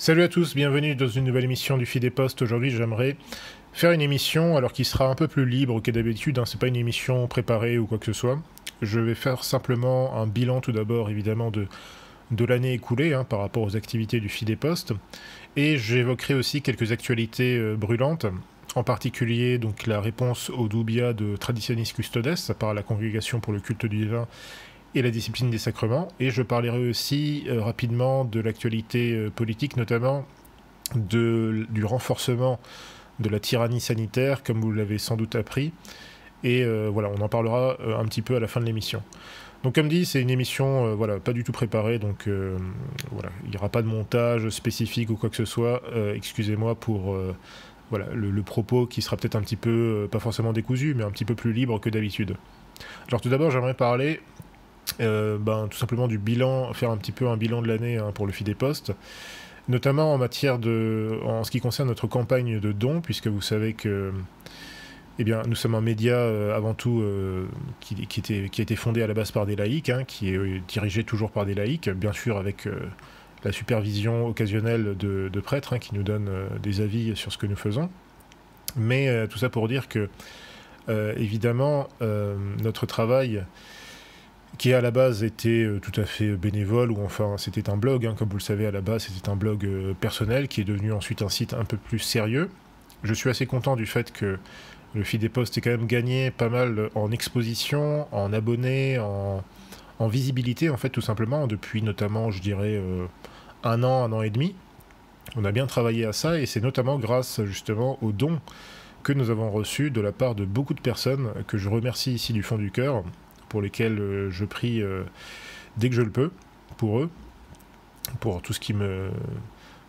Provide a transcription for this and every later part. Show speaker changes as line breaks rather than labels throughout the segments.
Salut à tous, bienvenue dans une nouvelle émission du Feed des Postes. Aujourd'hui, j'aimerais faire une émission alors qui sera un peu plus libre que d'habitude, hein. C'est pas une émission préparée ou quoi que ce soit. Je vais faire simplement un bilan tout d'abord, évidemment, de l'année écoulée, hein, par rapport aux activités du Feed des Postes. Et j'évoquerai aussi quelques actualités brûlantes, en particulier donc la réponse au doubia de Traditionis Custodes par la Congrégation pour le culte du divin et la discipline des sacrements. Et je parlerai aussi rapidement de l'actualité politique, notamment du renforcement de la tyrannie sanitaire, comme vous l'avez sans doute appris. Et voilà, on en parlera un petit peu à la fin de l'émission. Donc comme dit, c'est une émission voilà, pas du tout préparée, donc voilà, il n'y aura pas de montage spécifique ou quoi que ce soit. Excusez-moi pour voilà, le propos qui sera peut-être un petit peu, pas forcément décousu, mais un petit peu plus libre que d'habitude. Alors tout d'abord, j'aimerais parler tout simplement du bilan, faire un petit peu un bilan de l'année, hein, pour le Feed des Postes, notamment en ce qui concerne notre campagne de dons, puisque vous savez que eh bien, nous sommes un média avant tout qui a été fondé à la base par des laïcs, hein, qui est dirigé toujours par des laïcs, bien sûr avec la supervision occasionnelle de prêtres, hein, qui nous donnent des avis sur ce que nous faisons. Mais tout ça pour dire que, évidemment, notre travail qui à la base était tout à fait bénévole, ou enfin c'était un blog, hein, comme vous le savez à la base c'était un blog personnel qui est devenu ensuite un site un peu plus sérieux. Je suis assez content du fait que le Feed des Postes ait quand même gagné pas mal en exposition, en abonnés, en visibilité en fait tout simplement, depuis notamment je dirais un an et demi. On a bien travaillé à ça et c'est notamment grâce justement aux dons que nous avons reçus de la part de beaucoup de personnes que je remercie ici du fond du cœur, pour lesquels je prie dès que je le peux, pour eux, pour tout ce qui me,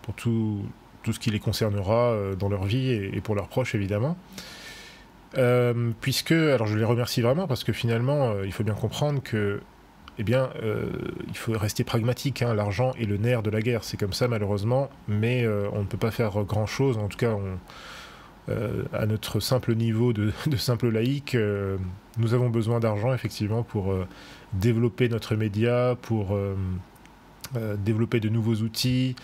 pour tout ce qui les concernera dans leur vie et pour leurs proches évidemment. Puisque, alors je les remercie vraiment parce que finalement, il faut bien comprendre que, eh bien, il faut rester pragmatique, hein. L'argent est le nerf de la guerre, c'est comme ça malheureusement, mais on ne peut pas faire grand-chose, en tout cas à notre simple niveau de simple laïc, nous avons besoin d'argent effectivement pour développer notre média, pour développer de nouveaux outils,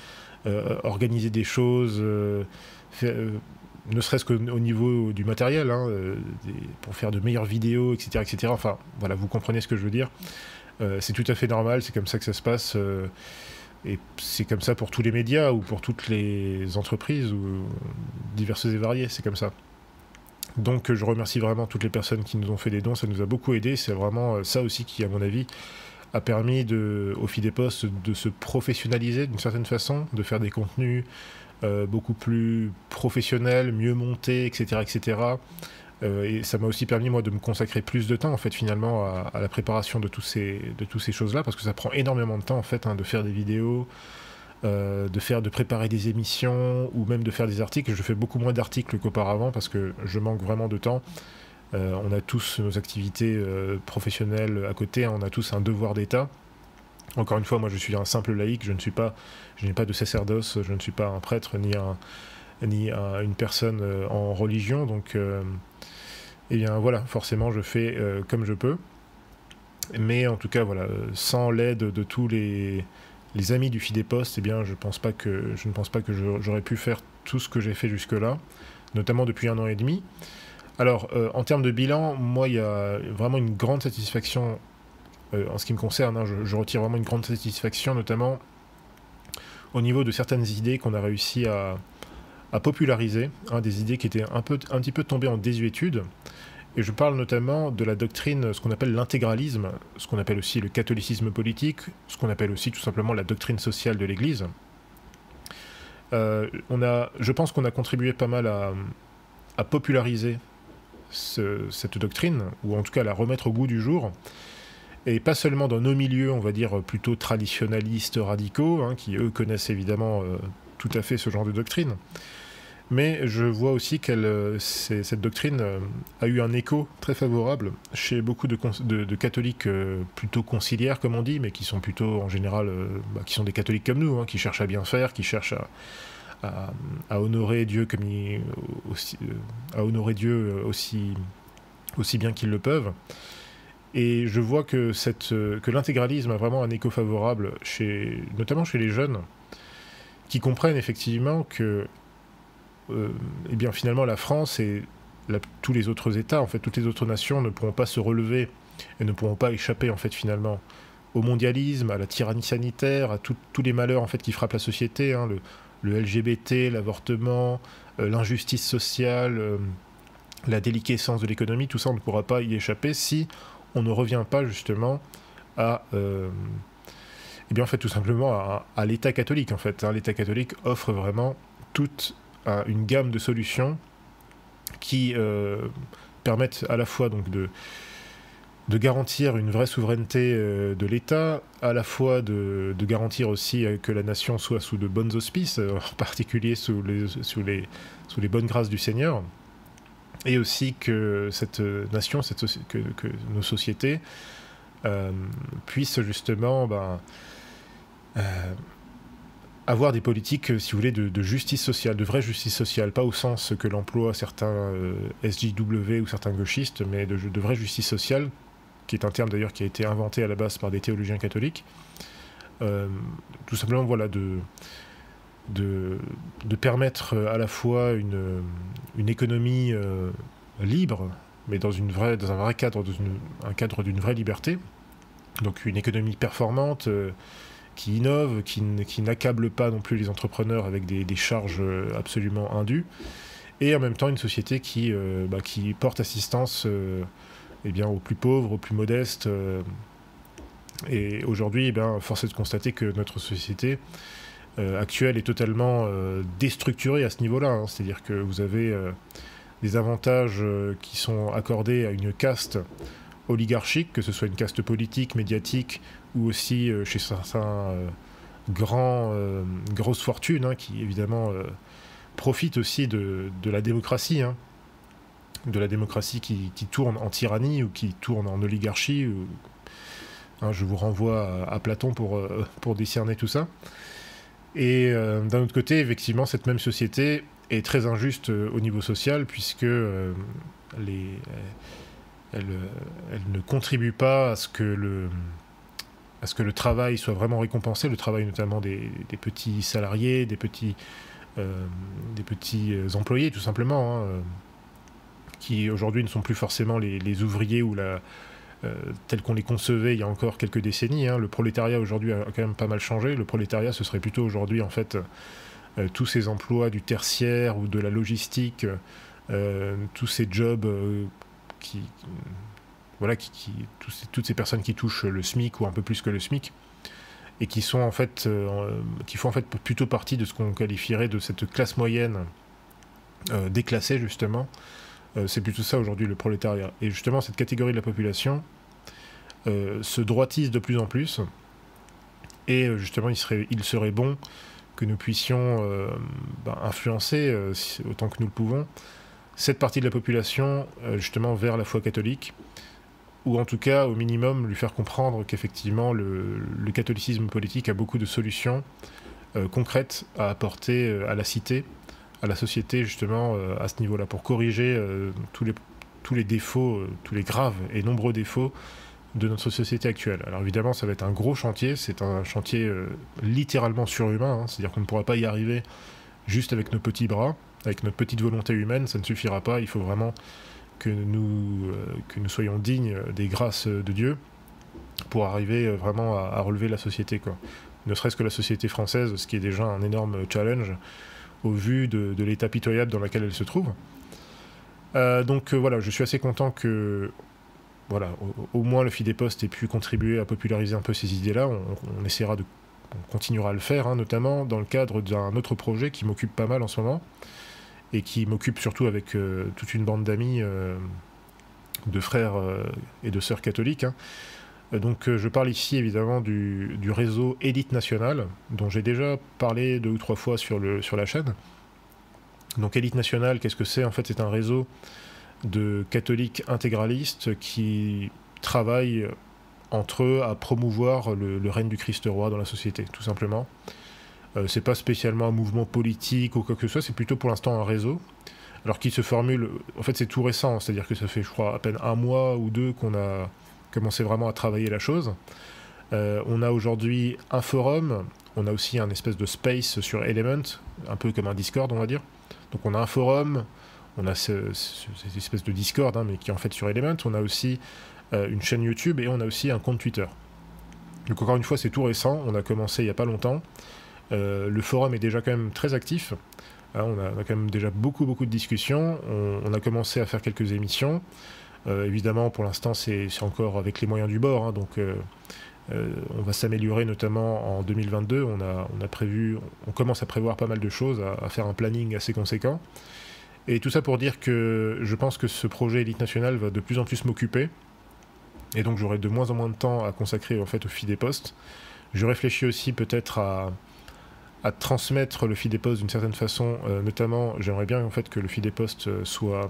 organiser des choses, ne serait-ce qu'au niveau du matériel, hein, pour faire de meilleures vidéos, etc., etc. Enfin, voilà, vous comprenez ce que je veux dire. C'est tout à fait normal, c'est comme ça que ça se passe. Et c'est comme ça pour tous les médias ou pour toutes les entreprises ou diverses et variées, c'est comme ça. Donc je remercie vraiment toutes les personnes qui nous ont fait des dons, ça nous a beaucoup aidé. C'est vraiment ça aussi qui, à mon avis, a permis au Feed des Postes de se professionnaliser d'une certaine façon, de faire des contenus beaucoup plus professionnels, mieux montés, etc. etc. Et ça m'a aussi permis, moi, de me consacrer plus de temps, en fait, finalement, à la préparation de toutes ces choses-là, parce que ça prend énormément de temps, en fait, hein, de faire des vidéos, de préparer des émissions, ou même de faire des articles. Je fais beaucoup moins d'articles qu'auparavant, parce que je manque vraiment de temps. On a tous nos activités professionnelles à côté, hein, on a tous un devoir d'État. Encore une fois, moi, je suis un simple laïc, je n'ai pas de sacerdoce, je ne suis pas un prêtre, ni une personne en religion, donc... et bien voilà, forcément je fais comme je peux. Mais en tout cas, voilà, sans l'aide de tous les amis du Feed des Postes, eh bien je ne pense pas que j'aurais pu faire tout ce que j'ai fait jusque-là, notamment depuis un an et demi. Alors, en termes de bilan, moi, il y a vraiment une grande satisfaction en ce qui me concerne, hein, je retire vraiment une grande satisfaction, notamment au niveau de certaines idées qu'on a réussi à populariser, hein, des idées qui étaient un petit peu tombées en désuétude. Et je parle notamment de la doctrine, ce qu'on appelle l'intégralisme, ce qu'on appelle aussi le catholicisme politique, ce qu'on appelle aussi tout simplement la doctrine sociale de l'Église. Je pense qu'on a contribué pas mal à populariser cette doctrine, ou en tout cas à la remettre au goût du jour, et pas seulement dans nos milieux, on va dire, plutôt traditionnalistes, radicaux, hein, qui eux connaissent évidemment tout à fait ce genre de doctrine. Mais je vois aussi que cette doctrine a eu un écho très favorable chez beaucoup de catholiques plutôt conciliaires, comme on dit, mais qui sont plutôt en général, qui sont des catholiques comme nous, hein, qui cherchent à bien faire, qui cherchent à honorer Dieu à honorer Dieu aussi bien qu'ils le peuvent. Et je vois que l'intégralisme a vraiment un écho favorable, notamment chez les jeunes, qui comprennent effectivement que eh bien, finalement, la France et tous les autres États, en fait, toutes les autres nations ne pourront pas se relever et ne pourront pas échapper, en fait, finalement, au mondialisme, à la tyrannie sanitaire, à tous les malheurs, en fait, qui frappent la société, hein, le LGBT, l'avortement, l'injustice sociale, la déliquescence de l'économie, tout ça, on ne pourra pas y échapper si on ne revient pas, justement, à... eh bien, en fait, tout simplement, à l'État catholique, en fait. Hein. L'État catholique offre vraiment toute une gamme de solutions qui permettent à la fois donc de garantir une vraie souveraineté de l'État, à la fois de garantir aussi que la nation soit sous de bons auspices, en particulier sous les bonnes grâces du Seigneur, et aussi que cette nation, que nos sociétés puissent justement avoir des politiques, si vous voulez, de justice sociale, de vraie justice sociale, pas au sens que l'emploient certains SJW ou certains gauchistes, mais de vraie justice sociale, qui est un terme d'ailleurs qui a été inventé à la base par des théologiens catholiques. Tout simplement, voilà, de permettre à la fois une économie libre, mais dans un vrai cadre, un cadre d'une vraie liberté. Donc une économie performante, qui innove, qui n'accable pas non plus les entrepreneurs avec des charges absolument indues, et en même temps une société qui porte assistance eh bien, aux plus pauvres, aux plus modestes. Et aujourd'hui, eh bien, force est de constater que notre société actuelle est totalement déstructurée à ce niveau-là. Hein. C'est-à-dire que vous avez des avantages qui sont accordés à une caste oligarchique, que ce soit une caste politique, médiatique, ou aussi chez certains grosses fortunes, hein, qui évidemment profitent aussi de la démocratie, hein, de la démocratie qui tourne en tyrannie ou qui tourne en oligarchie. Hein, je vous renvoie à Platon pour discerner tout ça. Et d'un autre côté, effectivement, cette même société est très injuste au niveau social, puisque elle ne contribue pas à ce que le travail soit vraiment récompensé, le travail notamment des petits salariés, des petits employés tout simplement, hein, qui aujourd'hui ne sont plus forcément les ouvriers ou tels qu'on les concevait il y a encore quelques décennies. Hein. Le prolétariat aujourd'hui a quand même pas mal changé. Le prolétariat, ce serait plutôt aujourd'hui en fait tous ces emplois du tertiaire ou de la logistique, tous ces jobs toutes ces personnes qui touchent le SMIC ou un peu plus que le SMIC, et qui sont en fait, qui font en fait plutôt partie de ce qu'on qualifierait de cette classe moyenne déclassée justement. C'est plutôt ça aujourd'hui le prolétariat. Et justement cette catégorie de la population se droitise de plus en plus, et justement il serait bon que nous puissions influencer autant que nous le pouvons cette partie de la population justement vers la foi catholique, ou en tout cas au minimum lui faire comprendre qu'effectivement le catholicisme politique a beaucoup de solutions concrètes à apporter à la cité, à la société justement à ce niveau-là, pour corriger tous les défauts, tous les graves et nombreux défauts de notre société actuelle. Alors évidemment ça va être un gros chantier, c'est un chantier littéralement surhumain, hein, c'est-à-dire qu'on ne pourra pas y arriver juste avec nos petits bras, avec notre petite volonté humaine, ça ne suffira pas, il faut vraiment que nous soyons dignes des grâces de Dieu pour arriver vraiment à relever la société, quoi. Ne serait-ce que la société française, ce qui est déjà un énorme challenge au vu de l'état pitoyable dans lequel elle se trouve. Donc voilà, je suis assez content que voilà, au moins le Fidepost ait pu contribuer à populariser un peu ces idées-là. On continuera à le faire, hein, notamment dans le cadre d'un autre projet qui m'occupe pas mal en ce moment, et qui m'occupe surtout avec toute une bande d'amis, de frères et de sœurs catholiques. Hein. Donc je parle ici évidemment du réseau Élite Nationale, dont j'ai déjà parlé 2 ou 3 fois sur la chaîne. Donc Élite Nationale, qu'est-ce que c'est? En fait, c'est un réseau de catholiques intégralistes qui travaillent entre eux à promouvoir le règne du Christ roi dans la société, tout simplement. C'est pas spécialement un mouvement politique ou quoi que ce soit, c'est plutôt pour l'instant un réseau. Alors qu'il se formule, en fait c'est tout récent, c'est-à-dire que ça fait je crois à peine 1 mois ou 2 qu'on a commencé vraiment à travailler la chose. On a aujourd'hui un forum, On a aussi un espèce de space sur Element, un peu comme un Discord, on va dire. Donc on a un forum, on a cette espèce de Discord, mais qui est en fait sur Element. On a aussi une chaîne YouTube et on a aussi un compte Twitter. Donc encore une fois, c'est tout récent, on a commencé il n'y a pas longtemps. Le forum est déjà quand même très actif. On a quand même déjà beaucoup de discussions. On a commencé à faire quelques émissions. Évidemment, pour l'instant, c'est encore avec les moyens du bord. Donc on va s'améliorer notamment en 2022. On commence à prévoir pas mal de choses, à faire un planning assez conséquent. Et tout ça pour dire que je pense que ce projet Élite Nationale va de plus en plus m'occuper. Et donc j'aurai de moins en moins de temps à consacrer en fait au feed des posts. Je réfléchis aussi peut-être à transmettre le feed des posts d'une certaine façon. Notamment, j'aimerais bien en fait que le feed des posts soit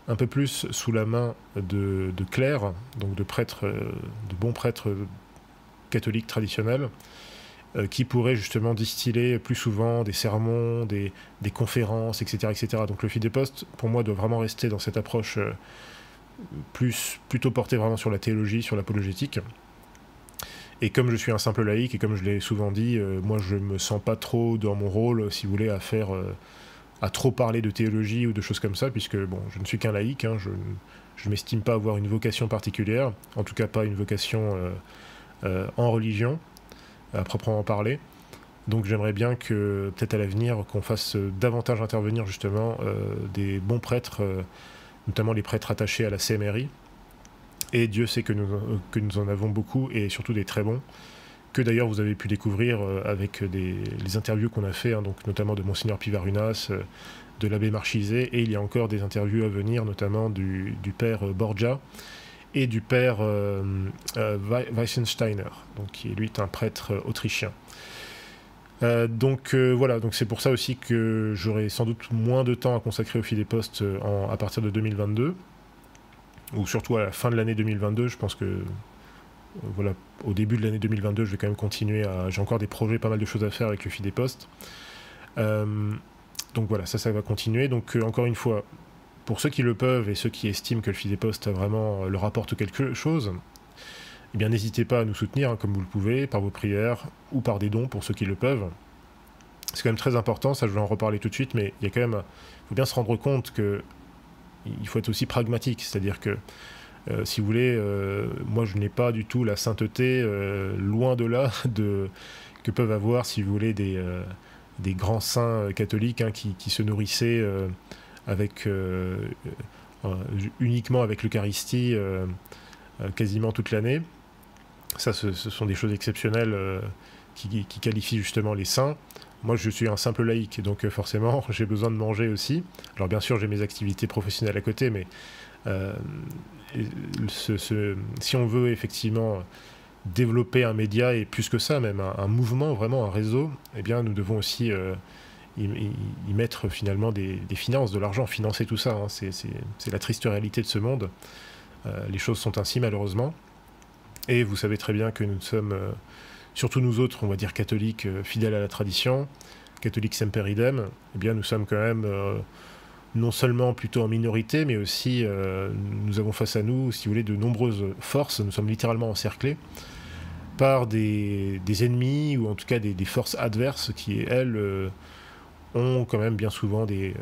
un peu plus sous la main de clercs, donc de prêtres, de bons prêtres catholiques traditionnels, qui pourraient justement distiller plus souvent des sermons, des conférences, etc., etc. Donc le feed des posts, pour moi, doit vraiment rester dans cette approche plutôt portée vraiment sur la théologie, sur l'apologétique. Et comme je suis un simple laïc, et comme je l'ai souvent dit, moi je me sens pas trop dans mon rôle, si vous voulez, à trop parler de théologie ou de choses comme ça, puisque bon, je ne suis qu'un laïc, je ne m'estime pas avoir une vocation particulière, en tout cas pas une vocation en religion, à proprement parler. Donc j'aimerais bien que, peut-être à l'avenir, qu'on fasse davantage intervenir justement des bons prêtres, notamment les prêtres attachés à la CMRI. Et Dieu sait que nous en avons beaucoup, et surtout des très bons, que d'ailleurs vous avez pu découvrir avec les interviews qu'on a fait, donc notamment de Monseigneur Pivarunas, de l'abbé Marchizet, et il y a encore des interviews à venir, notamment du père Borgia et du père Weissensteiner, donc qui est lui un prêtre autrichien. Voilà, donc c'est pour ça aussi que j'aurai sans doute moins de temps à consacrer au fil des postes à partir de 2022, ou surtout à la fin de l'année 2022. Je pense que voilà, au début de l'année 2022, je vais quand même continuer j'ai encore des projets, pas mal de choses à faire avec le fil des postes. Donc voilà, ça va continuer. Donc encore une fois, pour ceux qui le peuvent et ceux qui estiment que le fil des postes vraiment leur apporte quelque chose, eh bien n'hésitez pas à nous soutenir, comme vous le pouvez, par vos prières ou par des dons pour ceux qui le peuvent. C'est quand même très important, ça je vais en reparler tout de suite, mais il faut bien se rendre compte que il faut être aussi pragmatique, c'est-à-dire que si vous voulez, moi je n'ai pas du tout la sainteté, loin de là, que peuvent avoir, si vous voulez, des grands saints catholiques qui se nourrissaient uniquement avec l'Eucharistie quasiment toute l'année. Ça, ce sont des choses exceptionnelles qui qualifient justement les saints. Moi, je suis un simple laïc, donc forcément, j'ai besoin de manger aussi. Alors bien sûr, j'ai mes activités professionnelles à côté, mais si on veut effectivement développer un média, et plus que ça, même un mouvement, vraiment un réseau, eh bien, nous devons aussi y mettre finalement des finances, de l'argent, financer tout ça. C'est la triste réalité de ce monde. Les choses sont ainsi, malheureusement. Et vous savez très bien que nous sommes, surtout nous autres, on va dire catholiques, fidèles à la tradition, catholiques semper idem, eh bien nous sommes quand même non seulement plutôt en minorité, mais aussi nous avons face à nous, si vous voulez, de nombreuses forces. Nous sommes littéralement encerclés par des ennemis, ou en tout cas des forces adverses qui, elles, ont quand même bien souvent des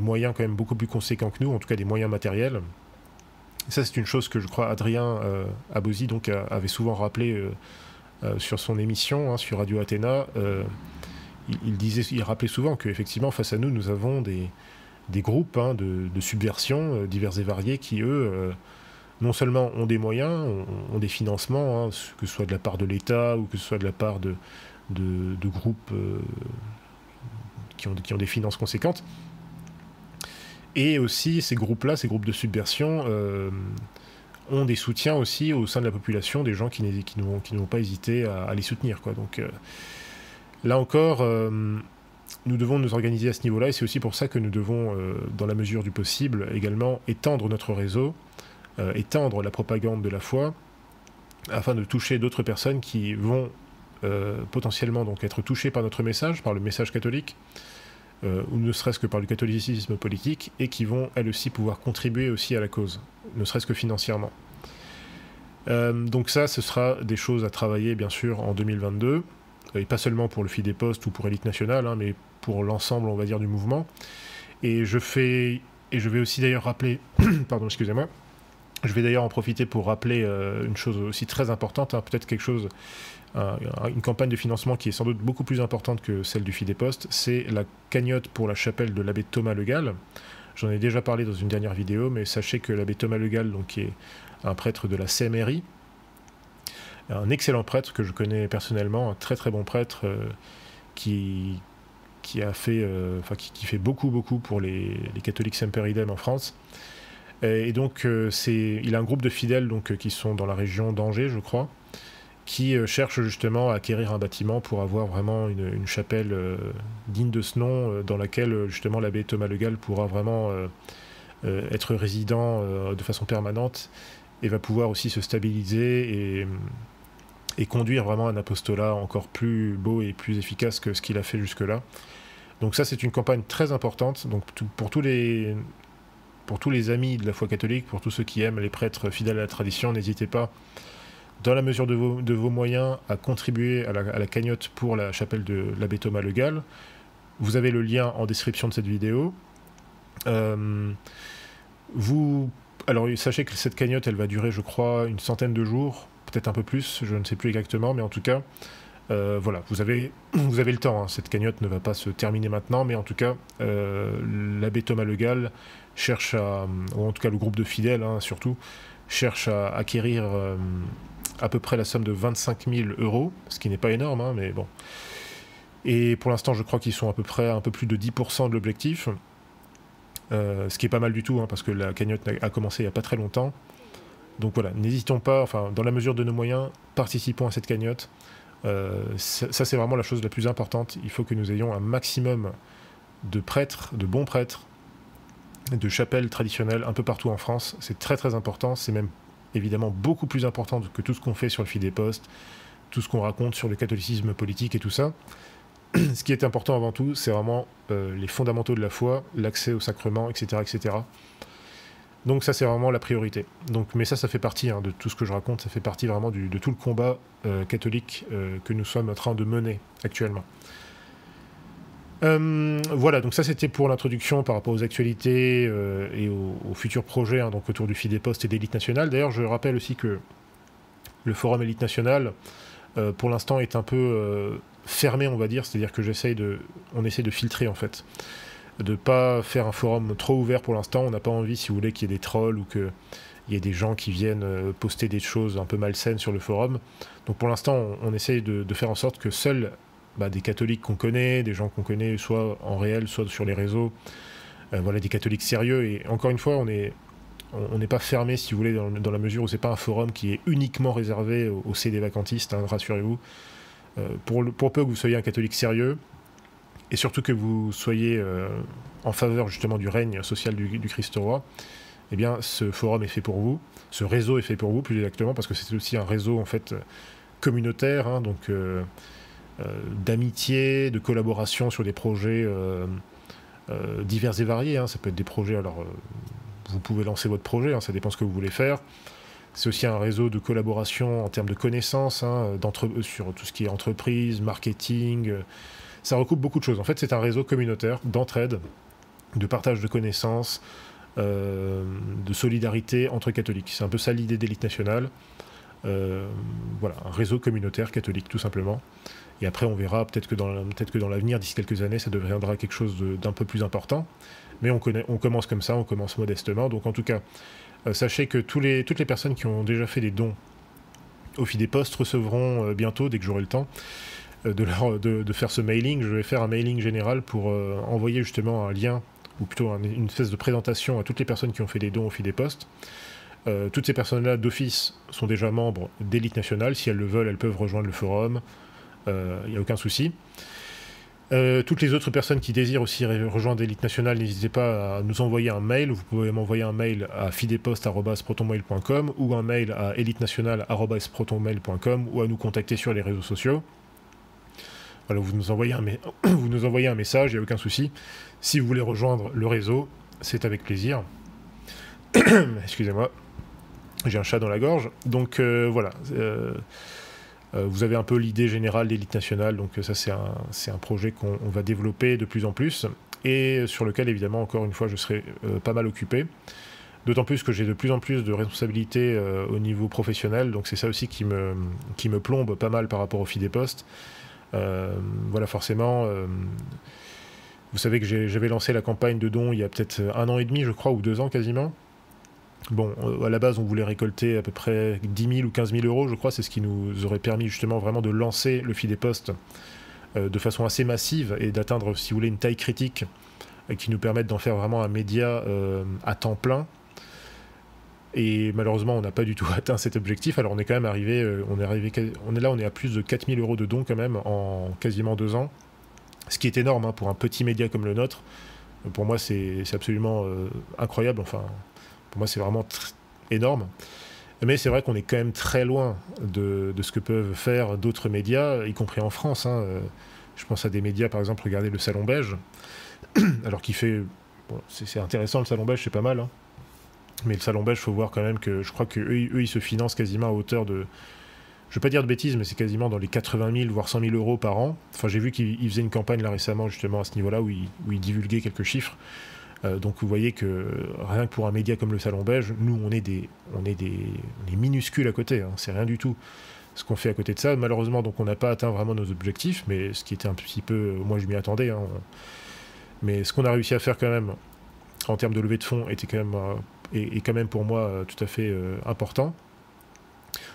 moyens quand même beaucoup plus conséquents que nous, en tout cas des moyens matériels. Et ça, c'est une chose que je crois Adrien Abosi donc avait souvent rappelé sur son émission, sur Radio Athéna. Il rappelait souvent qu'effectivement, face à nous, nous avons des groupes de subversion divers et variés qui, eux, non seulement ont des moyens, ont des financements, que ce soit de la part de l'État ou que ce soit de la part de groupes qui ont des finances conséquentes. Et aussi, ces groupes-là, ces groupes de subversion, ont des soutiens aussi au sein de la population, des gens qui n'ont pas hésité à les soutenir, quoi. Donc là encore, nous devons nous organiser à ce niveau-là, et c'est aussi pour ça que nous devons, dans la mesure du possible, également étendre notre réseau, étendre la propagande de la foi, afin de toucher d'autres personnes qui vont potentiellement donc être touchées par notre message, par le message catholique, ou ne serait-ce que par le catholicisme politique, et qui vont elles aussi pouvoir contribuer aussi à la cause, ne serait-ce que financièrement. Donc ça, ce sera des choses à travailler bien sûr en 2022. et pas seulement pour le Fidé Post ou pour Élite Nationale, hein, mais pour l'ensemble, on va dire, du mouvement. Et je vais aussi d'ailleurs rappeler, pardon, excusez-moi, je vais d'ailleurs en profiter pour rappeler une chose aussi très importante, hein, peut-être quelque chose, une campagne de financement qui est sans doute beaucoup plus importante que celle du Fidé Post, c'est la cagnotte pour la chapelle de l'abbé Thomas Le Gall. J'en ai déjà parlé dans une dernière vidéo, mais sachez que l'abbé Thomas Le Gall, donc, qui est un prêtre de la CMRI, un excellent prêtre que je connais personnellement, un très très bon prêtre qui a fait, qui fait beaucoup pour les catholiques Semper Idem en France. Et donc il a un groupe de fidèles donc, qui sont dans la région d'Angers, je crois, qui cherchent justement à acquérir un bâtiment pour avoir vraiment une chapelle digne de ce nom, dans laquelle justement l'abbé Thomas Le Gall pourra vraiment être résident de façon permanente et va pouvoir aussi se stabiliser et conduire vraiment un apostolat encore plus beau et plus efficace que ce qu'il a fait jusque-là. Donc ça, c'est une campagne très importante. Donc pour tous les amis de la foi catholique, pour tous ceux qui aiment les prêtres fidèles à la tradition, n'hésitez pas, dans la mesure de vos moyens, à contribuer à la cagnotte pour la chapelle de l'abbé Thomas Le Gall. Vous avez le lien en description de cette vidéo. Alors sachez que cette cagnotte, elle va durer, je crois, une centaine de jours, peut-être un peu plus, je ne sais plus exactement, mais en tout cas, voilà, vous avez le temps, hein. Cette cagnotte ne va pas se terminer maintenant, mais en tout cas, l'abbé Thomas Le Gall cherche ou en tout cas le groupe de fidèles, hein, surtout, cherche à acquérir à peu près la somme de 25 000 €, ce qui n'est pas énorme, hein, mais bon. Et pour l'instant, je crois qu'ils sont à peu près un peu plus de 10% de l'objectif, ce qui est pas mal du tout, hein, parce que la cagnotte a commencé il n'y a pas très longtemps. Donc voilà, n'hésitons pas, enfin, dans la mesure de nos moyens, participons à cette cagnotte. Ça, c'est vraiment la chose la plus importante. Il faut que nous ayons un maximum de prêtres, de bons prêtres, de chapelles traditionnelles un peu partout en France. C'est très très important. C'est même évidemment beaucoup plus important que tout ce qu'on fait sur le Fidé Post, tout ce qu'on raconte sur le catholicisme politique et tout ça. Ce qui est important avant tout, c'est vraiment les fondamentaux de la foi, l'accès au sacrement, etc., etc. Donc ça, c'est vraiment la priorité. Donc, mais ça fait partie, hein, de tout ce que je raconte, ça fait partie vraiment de tout le combat catholique que nous sommes en train de mener actuellement. Voilà, donc ça c'était pour l'introduction par rapport aux actualités et aux futurs projets, hein, donc autour du Fidé Post et d'Élite Nationale. D'ailleurs, je rappelle aussi que le forum Élite Nationale, pour l'instant, est un peu fermé, on va dire, c'est-à-dire que on essaie de filtrer en fait, de pas faire un forum trop ouvert pour l'instant. On n'a pas envie, si vous voulez, qu'il y ait des trolls ou qu'il y ait des gens qui viennent poster des choses un peu malsaines sur le forum. Donc pour l'instant, on essaye de faire en sorte que seuls des catholiques qu'on connaît, des gens qu'on connaît soit en réel, soit sur les réseaux, voilà, des catholiques sérieux. Et encore une fois, on n'est pas fermé, si vous voulez, dans la mesure où c'est pas un forum qui est uniquement réservé aux CD vacantistes, hein, rassurez-vous. Pour peu que vous soyez un catholique sérieux, et surtout que vous soyez en faveur justement du règne social du Christ roi, eh bien ce forum est fait pour vous, ce réseau est fait pour vous plus exactement, parce que c'est aussi un réseau en fait communautaire, hein, donc d'amitié, de collaboration sur des projets divers et variés, hein. Ça peut être des projets, alors vous pouvez lancer votre projet, hein, ça dépend ce que vous voulez faire. C'est aussi un réseau de collaboration en termes de connaissances, hein, sur tout ce qui est entreprise, marketing. Ça recoupe beaucoup de choses. En fait, c'est un réseau communautaire d'entraide, de partage de connaissances, de solidarité entre catholiques. C'est un peu ça l'idée d'Élite Nationale. Voilà, un réseau communautaire catholique, tout simplement. Et après, on verra, peut-être que dans l'avenir, d'ici quelques années, ça deviendra quelque chose d'un peu plus important. Mais on commence comme ça, on commence modestement. Donc en tout cas, sachez que toutes les personnes qui ont déjà fait des dons au Fidé Post recevront bientôt, dès que j'aurai le temps, de faire ce mailing. Je vais faire un mailing général pour envoyer justement un lien, ou plutôt une espèce de présentation à toutes les personnes qui ont fait des dons au Fidé Post. Toutes ces personnes-là, d'office, sont déjà membres d'Élite Nationale. Si elles le veulent, elles peuvent rejoindre le forum. Il n'y a aucun souci. Toutes les autres personnes qui désirent aussi rejoindre Élite Nationale, n'hésitez pas à nous envoyer un mail. Vous pouvez m'envoyer un mail à fidepost@protonmail.com ou un mail à elitenationale@protonmail.com ou à nous contacter sur les réseaux sociaux. Voilà, vous nous envoyez un message, il n'y a aucun souci. Si vous voulez rejoindre le réseau, c'est avec plaisir. Excusez-moi, j'ai un chat dans la gorge. Donc voilà. Vous avez un peu l'idée générale d'élite nationale, donc ça c'est un projet qu'on va développer de plus en plus, et sur lequel évidemment encore une fois je serai pas mal occupé. D'autant plus que j'ai de plus en plus de responsabilités au niveau professionnel, donc c'est ça aussi qui me plombe pas mal par rapport au FIDE-Post. Voilà, forcément, vous savez que j'avais lancé la campagne de dons il y a peut-être 1 an et demi, je crois, ou 2 ans quasiment. Bon, à la base, on voulait récolter à peu près 10 000 ou 15 000 euros, je crois, c'est ce qui nous aurait permis justement vraiment de lancer le FIDE-Post de façon assez massive et d'atteindre, si vous voulez, une taille critique qui nous permette d'en faire vraiment un média à temps plein. Et malheureusement, on n'a pas du tout atteint cet objectif. Alors on est quand même arrivé, on est à plus de 4 000 euros de dons quand même en quasiment 2 ans. Ce qui est énorme hein, pour un petit média comme le nôtre. Pour moi, c'est absolument incroyable. Enfin, pour moi, c'est vraiment énorme. Mais c'est vrai qu'on est quand même très loin de ce que peuvent faire d'autres médias, y compris en France. Hein. Je pense à des médias, par exemple, regardez le Salon Belge. Alors qu'il fait... Bon, c'est intéressant, le Salon Belge, c'est pas mal. Hein. Mais le Salon Belge, il faut voir quand même que je crois qu'eux, ils se financent quasiment à hauteur de... Je ne vais pas dire de bêtises, mais c'est quasiment dans les 80 000, voire 100 000 euros par an. Enfin, j'ai vu qu'ils faisaient une campagne là récemment, justement, à ce niveau-là, où ils divulguaient quelques chiffres. Donc vous voyez que rien que pour un média comme le Salon Belge, nous, on est minuscules à côté. Hein, c'est rien du tout ce qu'on fait à côté de ça. Malheureusement, donc on n'a pas atteint vraiment nos objectifs, mais ce qui était un petit peu... Moi, je m'y attendais. Hein, mais ce qu'on a réussi à faire quand même, en termes de levée de fonds, était quand même... est quand même pour moi tout à fait important.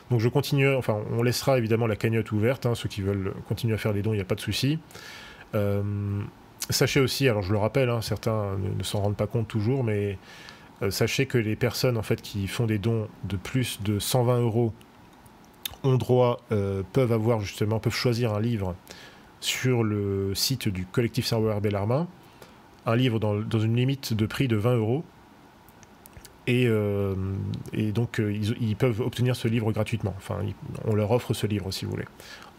Donc je continue, enfin on laissera évidemment la cagnotte ouverte, hein, ceux qui veulent continuer à faire des dons, il n'y a pas de souci. Sachez aussi, alors je le rappelle, hein, certains ne s'en rendent pas compte toujours, mais sachez que les personnes en fait qui font des dons de plus de 120 euros ont droit, peuvent choisir un livre sur le site du collectif Cerveau Bellarmin, un livre dans une limite de prix de 20 euros. Et donc ils peuvent obtenir ce livre gratuitement. Enfin, on leur offre ce livre si vous voulez,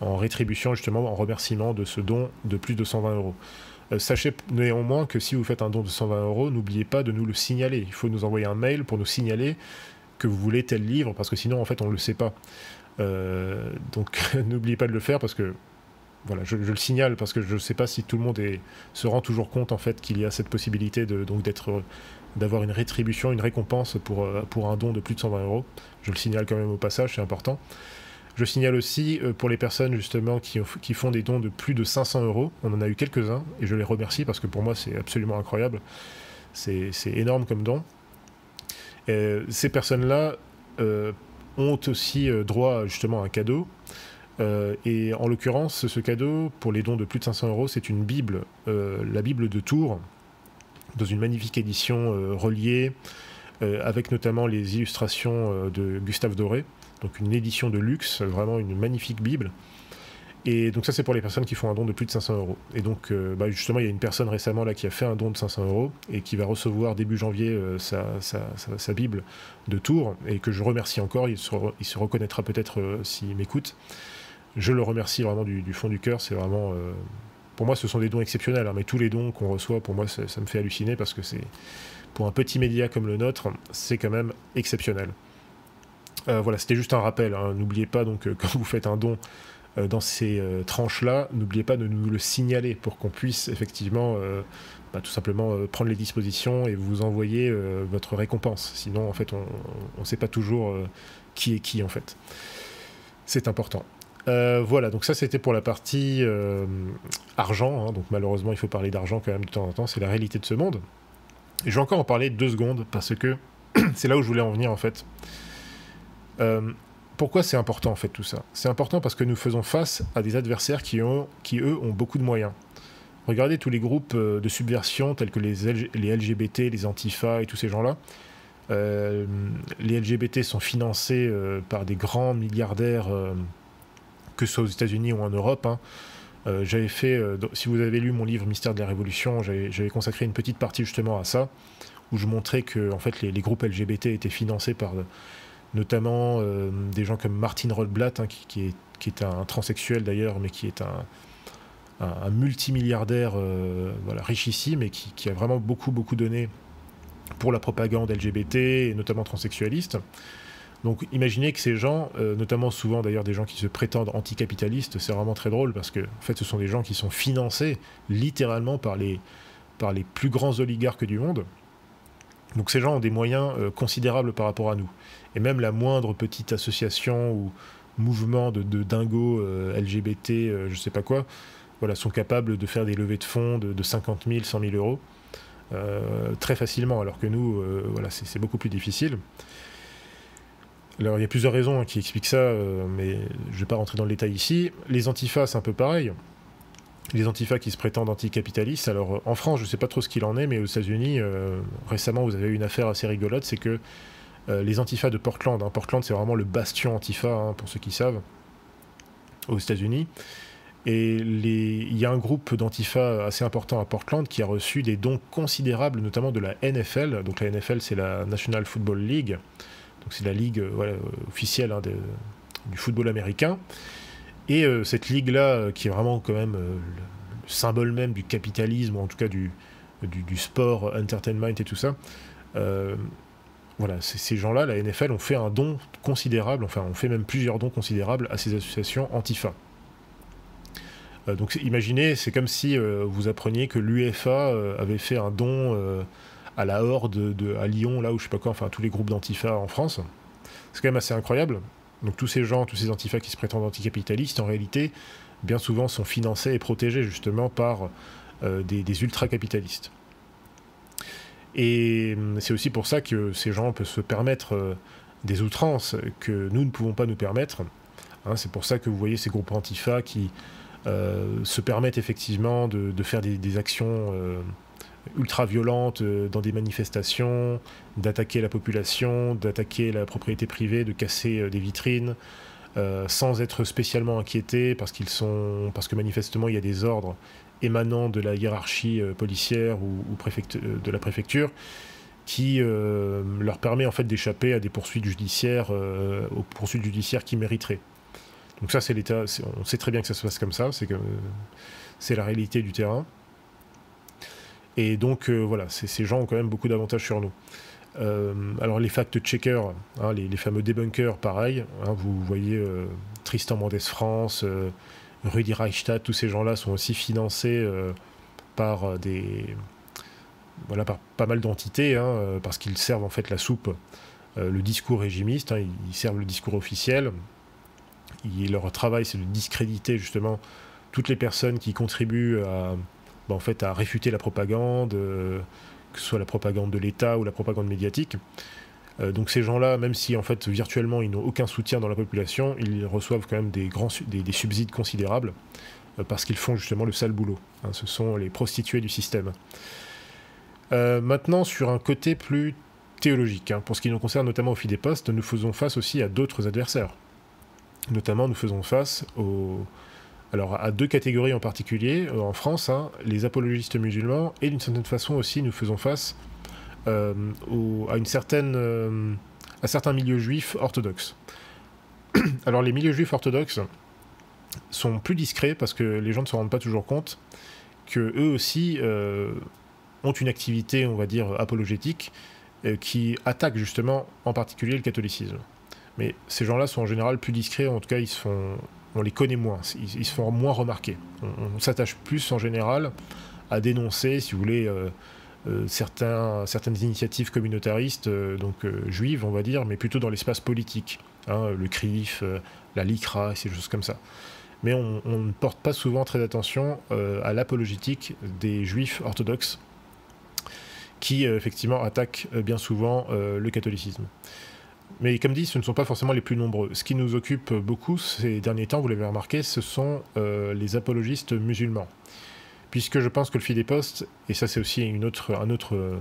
en rétribution justement, en remerciement de ce don de plus de 120 euros. Sachez néanmoins que si vous faites un don de 120 euros, n'oubliez pas de nous le signaler. Il faut nous envoyer un mail pour nous signaler que vous voulez tel livre, parce que sinon en fait on ne le sait pas. Donc n'oubliez pas de le faire parce que voilà, je le signale parce que je ne sais pas si tout le monde se rend toujours compte en fait qu'il y a cette possibilité d'avoir une rétribution, une récompense pour un don de plus de 120 euros. Je le signale quand même au passage, c'est important. Je signale aussi pour les personnes justement qui font des dons de plus de 500 euros. On en a eu quelques-uns et je les remercie parce que pour moi c'est absolument incroyable. C'est énorme comme don. Ces personnes-là ont aussi droit justement à un cadeau. Et en l'occurrence, ce cadeau, pour les dons de plus de 500 euros, c'est une Bible, la Bible de Tours, dans une magnifique édition reliée, avec notamment les illustrations de Gustave Doré, donc une édition de luxe, vraiment une magnifique Bible. Et donc ça, c'est pour les personnes qui font un don de plus de 500 euros. Et donc, justement, il y a une personne récemment là qui a fait un don de 500 euros et qui va recevoir début janvier sa Bible de Tours, et que je remercie encore. Il se reconnaîtra peut-être s'il m'écoute. Je le remercie vraiment du fond du cœur. C'est vraiment... pour moi, ce sont des dons exceptionnels, hein, mais tous les dons qu'on reçoit, pour moi, ça me fait halluciner parce que pour un petit média comme le nôtre, c'est quand même exceptionnel. Voilà, c'était juste un rappel. Hein. N'oubliez pas, donc, quand vous faites un don dans ces tranches-là, n'oubliez pas de nous le signaler pour qu'on puisse effectivement tout simplement prendre les dispositions et vous envoyer votre récompense. Sinon, en fait, on ne sait pas toujours qui est qui, en fait. C'est important. Voilà, donc ça c'était pour la partie argent, hein, donc malheureusement il faut parler d'argent quand même de temps en temps, c'est la réalité de ce monde. Et je vais encore en parler 2 secondes, parce que c'est là où je voulais en venir en fait. Pourquoi c'est important en fait tout ça? C'est important parce que nous faisons face à des adversaires qui eux ont beaucoup de moyens. Regardez tous les groupes de subversion tels que les LGBT, les Antifa et tous ces gens-là. Les LGBT sont financés par des grands milliardaires, que ce soit aux États-Unis ou en Europe. Hein. J'avais fait, si vous avez lu mon livre Mystère de la Révolution, j'avais consacré une petite partie justement à ça, où je montrais que en fait, les groupes LGBT étaient financés par notamment des gens comme Martin Rothblatt, hein, qui est un transsexuel d'ailleurs, mais qui est un multimilliardaire voilà, richissime, et qui a vraiment beaucoup donné pour la propagande LGBT, et notamment transsexualiste. Donc imaginez que ces gens, notamment souvent d'ailleurs des gens qui se prétendent anticapitalistes, c'est vraiment très drôle parce que en fait ce sont des gens qui sont financés littéralement par les plus grands oligarques du monde. Donc ces gens ont des moyens considérables par rapport à nous. Et même la moindre petite association ou mouvement de dingos LGBT, je sais pas quoi, voilà, sont capables de faire des levées de fonds de 50 000, 100 000 euros très facilement, alors que nous, voilà, c'est beaucoup plus difficile. Alors il y a plusieurs raisons qui expliquent ça, mais je ne vais pas rentrer dans le détail ici. Les antifas, c'est un peu pareil. Les antifas qui se prétendent anticapitalistes. Alors en France, je ne sais pas trop ce qu'il en est, mais aux États-Unis, récemment, vous avez eu une affaire assez rigolote, c'est que les antifas de Portland, Portland c'est vraiment le bastion antifa, pour ceux qui savent, aux États-Unis. Et il y a un groupe d'antifa assez important à Portland qui a reçu des dons considérables, notamment de la NFL. Donc la NFL, c'est la National Football League. Donc c'est la ligue officielle du football américain. Et cette ligue-là, qui est vraiment quand même le symbole même du capitalisme, ou en tout cas du sport, entertainment et tout ça, voilà, ces gens-là, la NFL, ont fait un don considérable, enfin on fait même plusieurs dons considérables à ces associations antifa. Donc imaginez, c'est comme si vous appreniez que l'UEFA avait fait un don à la Horde à Lyon, là où je sais pas quoi, enfin tous les groupes d'antifa en France. C'est quand même assez incroyable. Donc tous ces gens, tous ces antifas qui se prétendent anticapitalistes, en réalité, bien souvent sont financés et protégés justement par des ultra-capitalistes. Et c'est aussi pour ça que ces gens peuvent se permettre des outrances que nous ne pouvons pas nous permettre. C'est pour ça que vous voyez ces groupes antifa qui se permettent effectivement de faire des actions ultra-violentes dans des manifestations, d'attaquer la population, d'attaquer la propriété privée, de casser des vitrines, sans être spécialement inquiétés parce que manifestement il y a des ordres émanant de la hiérarchie policière ou de la préfecture qui leur permet en fait d'échapper à des poursuites judiciaires, aux poursuites judiciaires qu'ils mériteraient. Donc ça, c'est l'État. On sait très bien que ça se passe comme ça. C'est la réalité du terrain. Et donc, voilà, ces gens ont quand même beaucoup d'avantages sur nous. Alors, les fact-checkers, les fameux débunkers, pareil. Vous voyez Tristan Mendès France, Rudi Reichstadt, tous ces gens-là sont aussi financés par par pas mal d'entités, parce qu'ils servent en fait la soupe, le discours régimiste. Ils servent le discours officiel. Leur travail, c'est de discréditer justement toutes les personnes qui contribuent à réfuter la propagande, que ce soit la propagande de l'État ou la propagande médiatique. Donc ces gens-là, même si en fait virtuellement ils n'ont aucun soutien dans la population, ils reçoivent quand même des subsides considérables parce qu'ils font justement le sale boulot. Ce sont les prostituées du système. Maintenant, sur un côté plus théologique, pour ce qui nous concerne notamment au Fidéposte, nous faisons face aussi à d'autres adversaires. Notamment, nous faisons face à deux catégories en particulier en France, les apologistes musulmans, et d'une certaine façon aussi, nous faisons face à certains milieux juifs orthodoxes. Alors, les milieux juifs orthodoxes sont plus discrets parce que les gens ne se rendent pas toujours compte que eux aussi ont une activité, on va dire, apologétique qui attaque justement en particulier le catholicisme. Mais ces gens-là sont en général plus discrets, en tout cas on les connaît moins, ils se font moins remarquer. On s'attache plus en général à dénoncer, si vous voulez, certaines initiatives communautaristes, juives on va dire, mais plutôt dans l'espace politique, le CRIF, la LICRA, ces choses comme ça. Mais on ne porte pas souvent très attention à l'apologétique des juifs orthodoxes qui effectivement attaquent bien souvent le catholicisme. Mais comme dit, ce ne sont pas forcément les plus nombreux. Ce qui nous occupe beaucoup ces derniers temps, vous l'avez remarqué, ce sont les apologistes musulmans. Puisque je pense que le Fidéposte, et ça c'est aussi un autre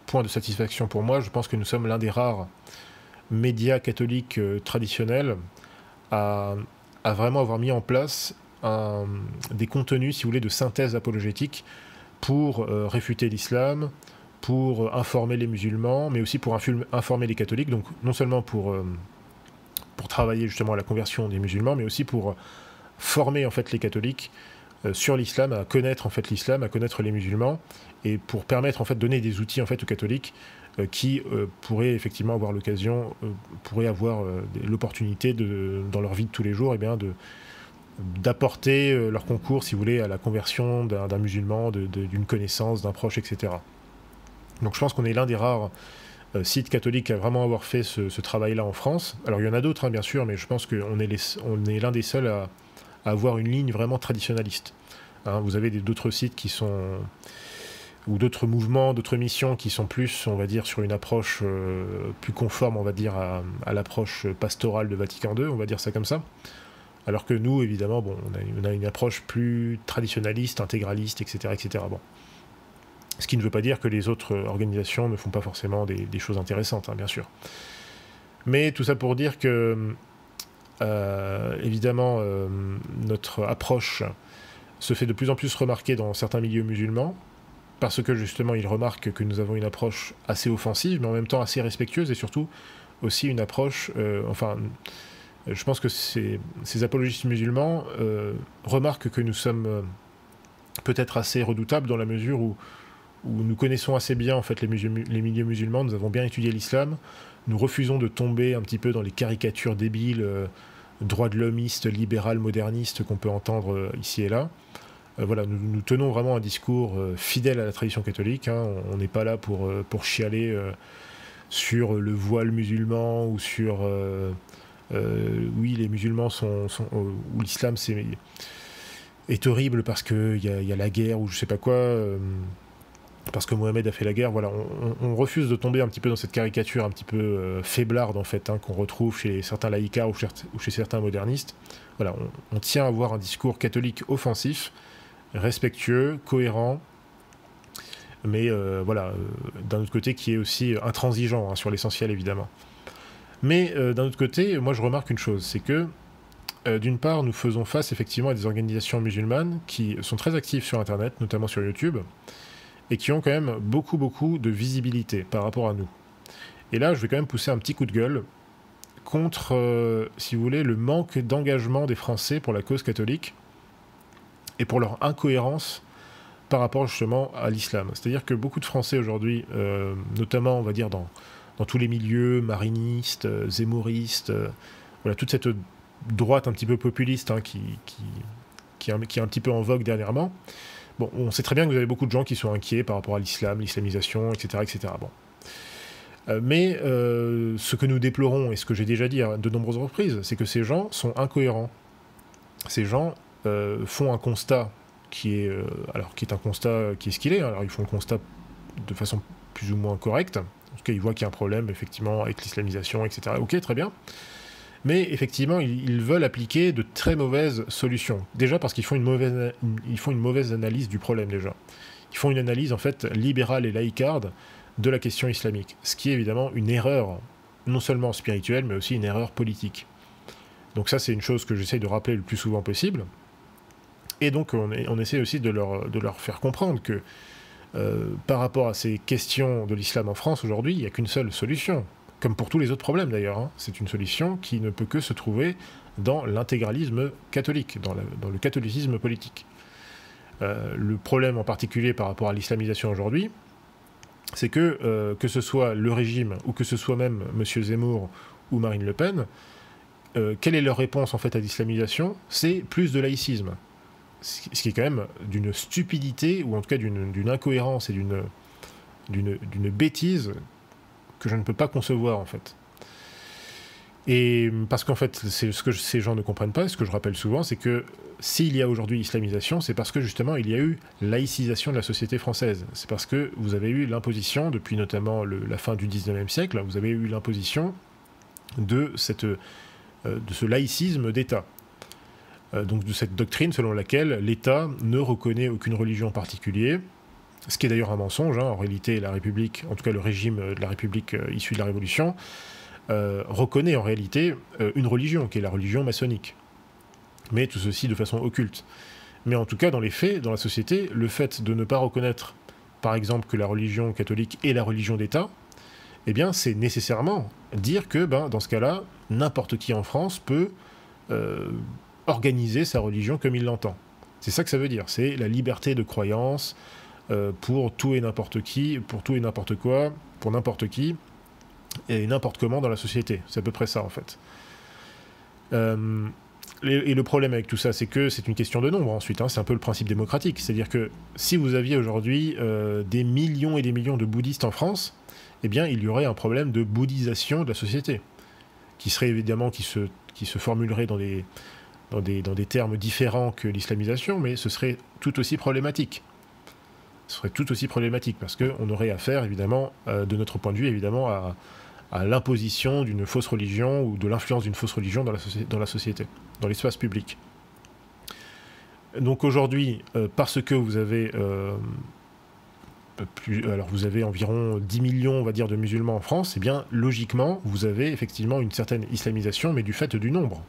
point de satisfaction pour moi, je pense que nous sommes l'un des rares médias catholiques traditionnels à vraiment avoir mis en place des contenus, si vous voulez, de synthèse apologétique pour réfuter l'islam, pour informer les musulmans, mais aussi pour informer les catholiques, donc non seulement pour travailler justement à la conversion des musulmans, mais aussi pour former en fait les catholiques sur l'islam, à connaître en fait l'islam, à connaître les musulmans, et pour permettre en fait donner des outils en fait aux catholiques qui pourraient effectivement avoir l'occasion, pourraient avoir l'opportunité dans leur vie de tous les jours, d'apporter leur concours, si vous voulez, à la conversion d'un musulman, d'une connaissance, d'un proche, etc. Donc je pense qu'on est l'un des rares sites catholiques à vraiment avoir fait ce travail-là en France. Alors il y en a d'autres, hein, bien sûr, mais je pense qu'on est l'un des seuls à avoir une ligne vraiment traditionnaliste. Hein, vous avez d'autres sites qui sont... ou d'autres mouvements, d'autres missions qui sont plus, on va dire, sur une approche plus conforme, on va dire, à l'approche pastorale de Vatican II, on va dire ça comme ça. Alors que nous, évidemment, bon, on a une approche plus traditionnaliste, intégraliste, etc., etc. Bon. Ce qui ne veut pas dire que les autres organisations ne font pas forcément des choses intéressantes, hein, bien sûr. Mais tout ça pour dire que, évidemment, notre approche se fait de plus en plus remarquer dans certains milieux musulmans, parce que justement, ils remarquent que nous avons une approche assez offensive, mais en même temps assez respectueuse, et surtout aussi une approche... je pense que ces apologistes musulmans remarquent que nous sommes peut-être assez redoutables dans la mesure où nous connaissons assez bien en fait, les milieux musulmans, nous avons bien étudié l'islam, nous refusons de tomber un petit peu dans les caricatures débiles, droits de l'hommistes, libérales, modernistes qu'on peut entendre ici et là. Voilà, nous tenons vraiment un discours fidèle à la tradition catholique, hein. On n'est pas là pour chialer sur le voile musulman ou sur... oui, les musulmans ou l'islam est horrible parce qu'il y a la guerre ou je sais pas quoi, parce que Mohamed a fait la guerre. Voilà, on refuse de tomber un petit peu dans cette caricature un petit peu faiblarde en fait, hein, qu'on retrouve chez certains laïcards ou chez certains modernistes. Voilà, on tient à avoir un discours catholique offensif, respectueux, cohérent, mais voilà, d'un autre côté qui est aussi intransigeant, hein, sur l'essentiel évidemment. Mais d'un autre côté, moi je remarque une chose, c'est que d'une part, nous faisons face effectivement à des organisations musulmanes qui sont très actives sur Internet, notamment sur YouTube, et qui ont quand même beaucoup de visibilité par rapport à nous. Et là, je vais quand même pousser un petit coup de gueule contre, si vous voulez, le manque d'engagement des Français pour la cause catholique et pour leur incohérence par rapport justement à l'islam. C'est-à-dire que beaucoup de Français aujourd'hui, notamment on va dire dans tous les milieux marinistes, zémouristes, voilà, toute cette droite un petit peu populiste, hein, qui est un petit peu en vogue dernièrement. Bon, on sait très bien que vous avez beaucoup de gens qui sont inquiets par rapport à l'islam, l'islamisation, etc. etc. Bon. Mais ce que nous déplorons, et ce que j'ai déjà dit à de nombreuses reprises, c'est que ces gens sont incohérents. Ces gens font un constat qui est un constat qui est ce qu'il est. Alors ils font le constat de façon plus ou moins correcte. En tout cas, ils voient qu'il y a un problème, effectivement, avec l'islamisation, etc. Ok, très bien. Mais effectivement, ils veulent appliquer de très mauvaises solutions. Déjà parce qu'ils font une mauvaise analyse du problème, déjà. Ils font une analyse, en fait, libérale et laïcarde de la question islamique. Ce qui est évidemment une erreur, non seulement spirituelle, mais aussi une erreur politique. Donc ça, c'est une chose que j'essaye de rappeler le plus souvent possible. Et donc, on essaie aussi de leur faire comprendre que par rapport à ces questions de l'islam en France aujourd'hui, il n'y a qu'une seule solution. Comme pour tous les autres problèmes d'ailleurs, hein. C'est une solution qui ne peut que se trouver dans l'intégralisme catholique, dans le catholicisme politique. Le problème en particulier par rapport à l'islamisation aujourd'hui, c'est que ce soit le régime ou que ce soit même M. Zemmour ou Marine Le Pen, quelle est leur réponse en fait à l'islamisation? C'est plus de laïcisme. Ce qui est quand même d'une stupidité, ou en tout cas d'une incohérence et d'une bêtise que je ne peux pas concevoir, en fait. Et parce qu'en fait, c'est ce que ces gens ne comprennent pas, et ce que je rappelle souvent, c'est que s'il y a aujourd'hui islamisation, c'est parce que justement, il y a eu laïcisation de la société française. C'est parce que vous avez eu l'imposition, depuis notamment la fin du 19e siècle, vous avez eu l'imposition de ce laïcisme d'État. Donc de cette doctrine selon laquelle l'État ne reconnaît aucune religion en particulier, ce qui est d'ailleurs un mensonge, hein. En réalité, la République, en tout cas le régime de la République issue de la Révolution, reconnaît en réalité une religion, qui est la religion maçonnique. Mais tout ceci de façon occulte. Mais en tout cas, dans les faits, dans la société, le fait de ne pas reconnaître, par exemple, que la religion catholique est la religion d'État, eh bien, c'est nécessairement dire que, dans ce cas-là, n'importe qui en France peut organiser sa religion comme il l'entend. C'est ça que ça veut dire. C'est la liberté de croyance, pour tout et n'importe qui, pour tout et n'importe quoi, pour n'importe qui, et n'importe comment dans la société. C'est à peu près ça, en fait. Et le problème avec tout ça, c'est que c'est une question de nombre, ensuite. Hein, c'est un peu le principe démocratique. C'est-à-dire que si vous aviez aujourd'hui des millions et des millions de bouddhistes en France, eh bien, il y aurait un problème de bouddhisation de la société, qui serait évidemment, qui se formulerait dans des termes différents que l'islamisation, mais ce serait tout aussi problématique. Ce serait tout aussi problématique, parce qu'on aurait affaire, évidemment, de notre point de vue, évidemment, à l'imposition d'une fausse religion ou de l'influence d'une fausse religion dans la société, dans l'espace public. Donc aujourd'hui, parce que vous avez... alors vous avez environ 10 millions, on va dire, de musulmans en France, eh bien, logiquement, vous avez effectivement une certaine islamisation, mais du fait du nombre.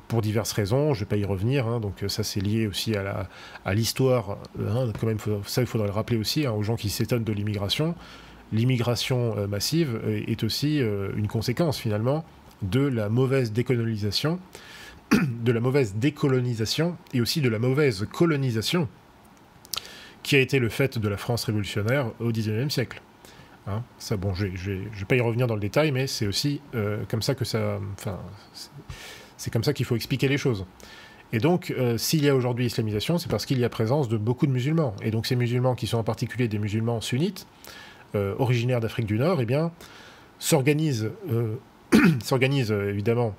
Pour diverses raisons, je ne vais pas y revenir, hein, donc ça c'est lié aussi à l'histoire, hein, quand même, ça il faudrait le rappeler aussi, hein, aux gens qui s'étonnent de l'immigration. L'immigration massive est aussi une conséquence finalement de la mauvaise décolonisation, de la mauvaise décolonisation et aussi de la mauvaise colonisation qui a été le fait de la France révolutionnaire au XIXe siècle. Hein, ça, bon, je vais pas y revenir dans le détail, mais c'est aussi comme ça que ça... Enfin, c'est comme ça qu'il faut expliquer les choses. Et donc, s'il y a aujourd'hui islamisation, c'est parce qu'il y a présence de beaucoup de musulmans. Et donc ces musulmans, qui sont en particulier des musulmans sunnites, originaires d'Afrique du Nord, eh bien, s'organisent évidemment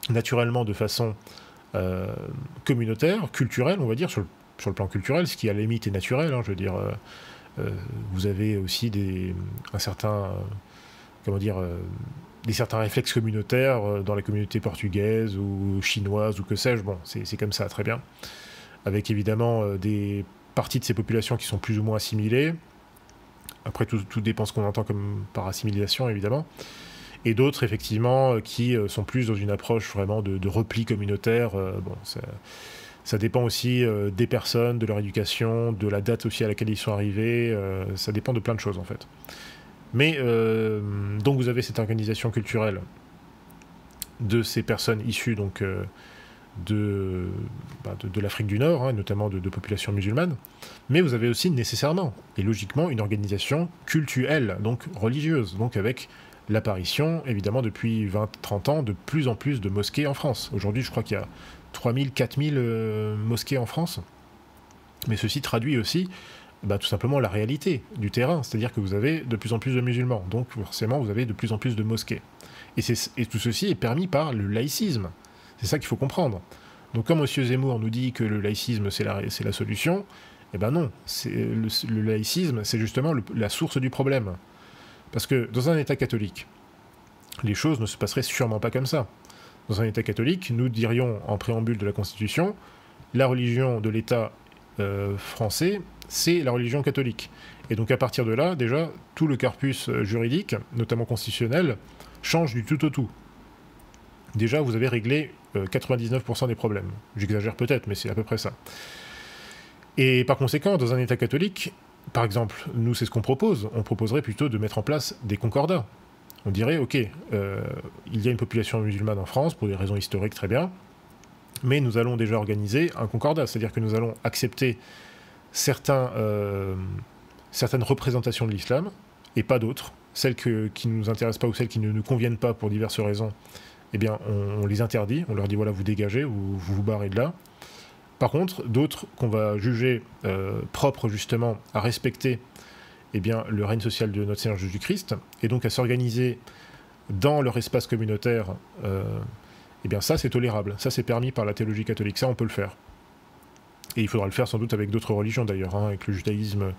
naturellement de façon communautaire, culturelle, on va dire, sur le plan culturel, ce qui à la limite est naturel. Hein, je veux dire, vous avez aussi des certains réflexes communautaires dans la communauté portugaise ou chinoise ou que sais-je. Bon, c'est comme ça, très bien. Avec évidemment des parties de ces populations qui sont plus ou moins assimilées. Après, tout dépend ce qu'on entend comme par assimilation, évidemment. Et d'autres, effectivement, qui sont plus dans une approche vraiment de repli communautaire. Bon, ça dépend aussi des personnes, de leur éducation, de la date aussi à laquelle ils sont arrivés. Ça dépend de plein de choses, en fait. Mais, donc, vous avez cette organisation culturelle de ces personnes issues donc, de l'Afrique du Nord, hein, notamment de populations musulmanes, mais vous avez aussi nécessairement et logiquement une organisation cultuelle, donc religieuse, donc avec l'apparition, évidemment, depuis 20-30 ans, de plus en plus de mosquées en France. Aujourd'hui, je crois qu'il y a 3000, 4000 mosquées en France, mais ceci traduit aussi tout simplement la réalité du terrain, c'est-à-dire que vous avez de plus en plus de musulmans, donc forcément vous avez de plus en plus de mosquées. Et tout ceci est permis par le laïcisme. C'est ça qu'il faut comprendre. Donc quand M. Zemmour nous dit que le laïcisme c'est la solution, eh ben non, le laïcisme c'est justement la source du problème. Parce que dans un État catholique, les choses ne se passeraient sûrement pas comme ça. Dans un État catholique, nous dirions en préambule de la Constitution, la religion de l'État français, c'est la religion catholique. Et donc à partir de là, déjà, tout le corpus juridique, notamment constitutionnel, change du tout au tout. Déjà, vous avez réglé 99% des problèmes. J'exagère peut-être, mais c'est à peu près ça. Et par conséquent, dans un État catholique, par exemple, nous, c'est ce qu'on propose. On proposerait plutôt de mettre en place des concordats. On dirait, ok, il y a une population musulmane en France, pour des raisons historiques, très bien, mais nous allons déjà organiser un concordat, c'est-à-dire que nous allons accepter certaines représentations de l'islam, et pas d'autres. Celles qui ne nous intéressent pas ou celles qui ne nous conviennent pas pour diverses raisons, eh bien, on les interdit, on leur dit, voilà, vous dégagez, vous vous barrez de là. Par contre, d'autres qu'on va juger propres justement à respecter eh bien, le règne social de notre Seigneur Jésus-Christ, et donc à s'organiser dans leur espace communautaire, eh bien ça c'est tolérable, ça c'est permis par la théologie catholique, ça on peut le faire. Et il faudra le faire sans doute avec d'autres religions d'ailleurs, hein, avec le judaïsme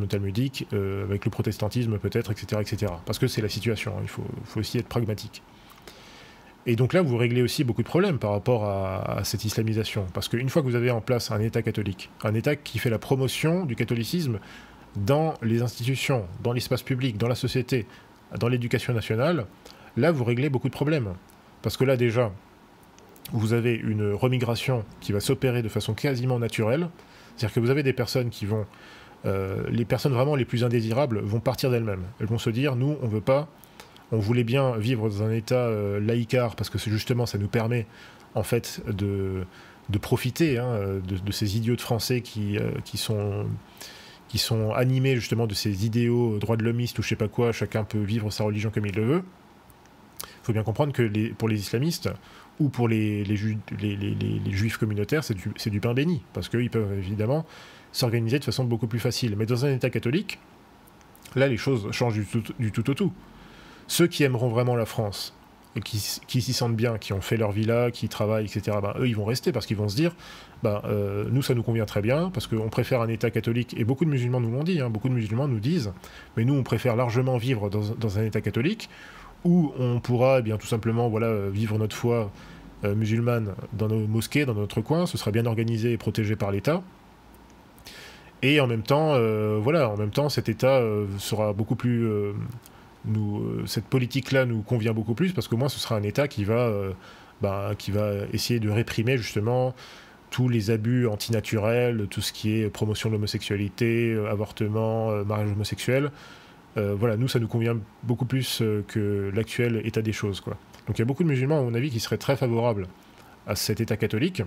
talmudique, avec le protestantisme peut-être, etc., etc. Parce que c'est la situation, hein, il faut aussi être pragmatique. Et donc là, vous réglez aussi beaucoup de problèmes par rapport à cette islamisation. Parce qu'une fois que vous avez en place un État catholique, un État qui fait la promotion du catholicisme dans les institutions, dans l'espace public, dans la société, dans l'éducation nationale, là, vous réglez beaucoup de problèmes. Parce que là, déjà, vous avez une remigration qui va s'opérer de façon quasiment naturelle. C'est-à-dire que vous avez des personnes qui vont... les personnes vraiment les plus indésirables vont partir d'elles-mêmes. Elles vont se dire, nous, on veut pas... On voulait bien vivre dans un état laïcard parce que justement ça nous permet en fait de profiter de ces idiots de Français qui sont animés justement de ces idéaux droits de l'homiste ou je sais pas quoi, chacun peut vivre sa religion comme il le veut. Il faut bien comprendre que pour les islamistes ou pour les juifs communautaires, c'est du pain béni, parce qu'ils peuvent évidemment s'organiser de façon beaucoup plus facile. Mais dans un État catholique, là les choses changent du tout au tout. Ceux qui aimeront vraiment la France, et qui s'y sentent bien, qui ont fait leur villa, qui travaillent, etc., eux, ils vont rester parce qu'ils vont se dire nous, ça nous convient très bien, parce qu'on préfère un État catholique, et beaucoup de musulmans nous l'ont dit, beaucoup de musulmans nous disent, mais nous, on préfère largement vivre dans un État catholique, où on pourra tout simplement vivre notre foi musulmane dans nos mosquées, dans notre coin, ce sera bien organisé et protégé par l'État. Et en même temps, cet État sera beaucoup plus... cette politique-là nous convient beaucoup plus, parce qu'au moins ce sera un État qui va essayer de réprimer justement tous les abus antinaturels, tout ce qui est promotion de l'homosexualité, avortement, mariage homosexuel. Nous, ça nous convient beaucoup plus que l'actuel état des choses, quoi. Donc il y a beaucoup de musulmans, à mon avis, qui seraient très favorables à cet État catholique.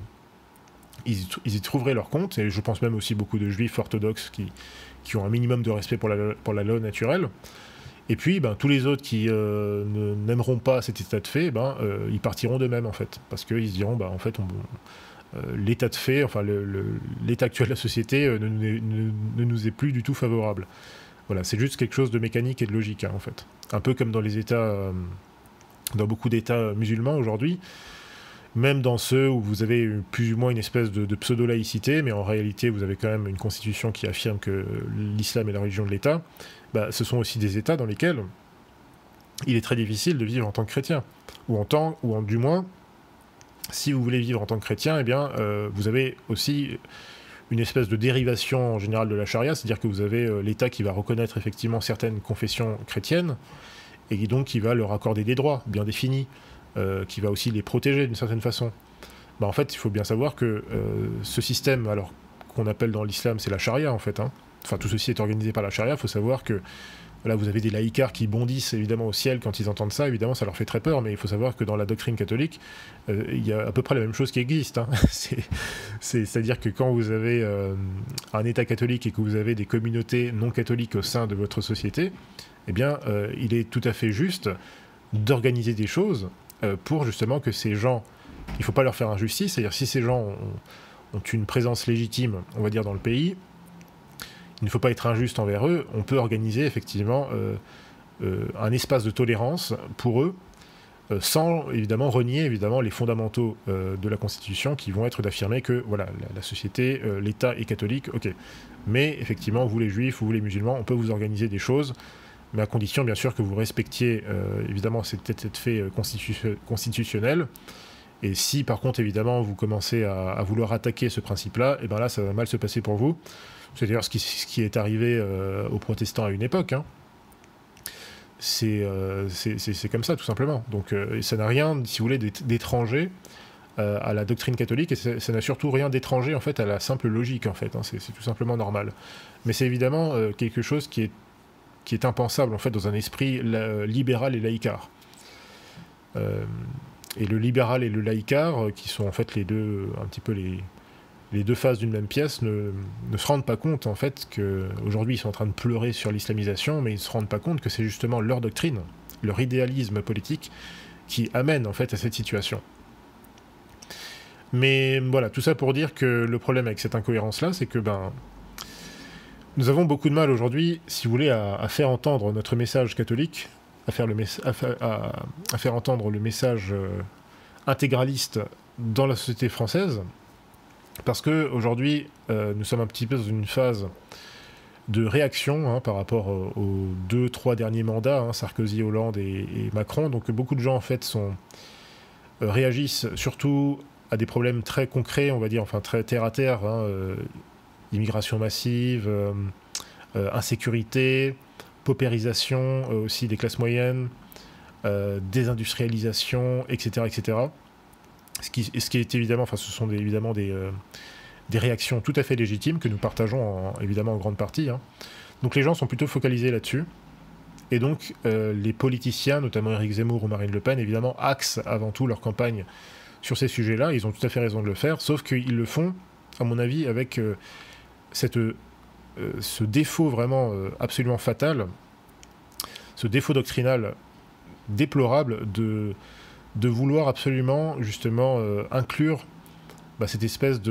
Ils y trouveraient leur compte, et je pense même aussi beaucoup de juifs orthodoxes qui ont un minimum de respect pour la loi naturelle. Et puis, tous les autres qui n'aimeront pas cet état de fait, ils partiront d'eux-mêmes, en fait. Parce qu'ils se diront, en fait, l'état de fait, enfin, l'état actuel de la société ne nous est plus du tout favorable. Voilà, c'est juste quelque chose de mécanique et de logique, en fait. Un peu comme dans les États, dans beaucoup d'États musulmans aujourd'hui, même dans ceux où vous avez plus ou moins une espèce de pseudo-laïcité, mais en réalité, vous avez quand même une constitution qui affirme que l'islam est la religion de l'État. Ce sont aussi des États dans lesquels il est très difficile de vivre en tant que chrétien. Ou du moins, si vous voulez vivre en tant que chrétien, vous avez aussi une espèce de dérivation en général de la charia, c'est-à-dire que vous avez l'État qui va reconnaître effectivement certaines confessions chrétiennes, et donc qui va leur accorder des droits bien définis, qui va aussi les protéger d'une certaine façon. En fait, il faut bien savoir que ce système, alors qu'on appelle dans l'islam, c'est la charia en fait, enfin tout ceci est organisé par la charia, il faut savoir que là vous avez des laïcards qui bondissent évidemment au ciel quand ils entendent ça, évidemment ça leur fait très peur, mais il faut savoir que dans la doctrine catholique, il y a à peu près la même chose qui existe. C'est-à-dire que quand vous avez un État catholique et que vous avez des communautés non catholiques au sein de votre société, il est tout à fait juste d'organiser des choses pour justement que ces gens, il ne faut pas leur faire injustice, c'est-à-dire si ces gens ont une présence légitime, on va dire, dans le pays, il ne faut pas être injuste envers eux, on peut organiser effectivement un espace de tolérance pour eux, sans évidemment renier les fondamentaux de la Constitution qui vont être d'affirmer que la société, l'État est catholique, ok. Mais effectivement, vous les juifs ou vous les musulmans, on peut vous organiser des choses, mais à condition bien sûr que vous respectiez évidemment cet fait constitutionnel. Et si par contre évidemment vous commencez à vouloir attaquer ce principe-là, et là ça va mal se passer pour vous. C'est d'ailleurs ce qui est arrivé aux protestants à une époque. C'est comme ça tout simplement. Donc ça n'a rien, si vous voulez, d'étranger à la doctrine catholique, et ça n'a surtout rien d'étranger en fait à la simple logique en fait. C'est tout simplement normal. Mais c'est évidemment quelque chose qui est impensable en fait dans un esprit libéral et laïcard. Et le libéral et le laïcard, qui sont en fait les deux, un petit peu les deux faces d'une même pièce, ne se rendent pas compte en fait qu'aujourd'hui ils sont en train de pleurer sur l'islamisation, mais ils ne se rendent pas compte que c'est justement leur doctrine, leur idéalisme politique qui amène en fait à cette situation. Mais voilà, tout ça pour dire que le problème avec cette incohérence-là, c'est que nous avons beaucoup de mal aujourd'hui, si vous voulez, à faire entendre notre message catholique, à faire entendre le message intégraliste dans la société française, parce qu'aujourd'hui, nous sommes un petit peu dans une phase de réaction par rapport aux 2-3 derniers mandats, Sarkozy, Hollande et Macron. Donc beaucoup de gens, en fait, réagissent surtout à des problèmes très concrets, on va dire, enfin très terre-à-terre, immigration massive, insécurité, paupérisation aussi des classes moyennes, désindustrialisation, etc., etc. Ce qui est évidemment, enfin, ce sont évidemment des réactions tout à fait légitimes que nous partageons évidemment en grande partie. Donc les gens sont plutôt focalisés là-dessus. Et donc les politiciens, notamment Éric Zemmour ou Marine Le Pen, évidemment, axent avant tout leur campagne sur ces sujets-là, ils ont tout à fait raison de le faire, sauf qu'ils le font, à mon avis, avec ce défaut vraiment absolument fatal, ce défaut doctrinal déplorable de vouloir absolument justement inclure cette espèce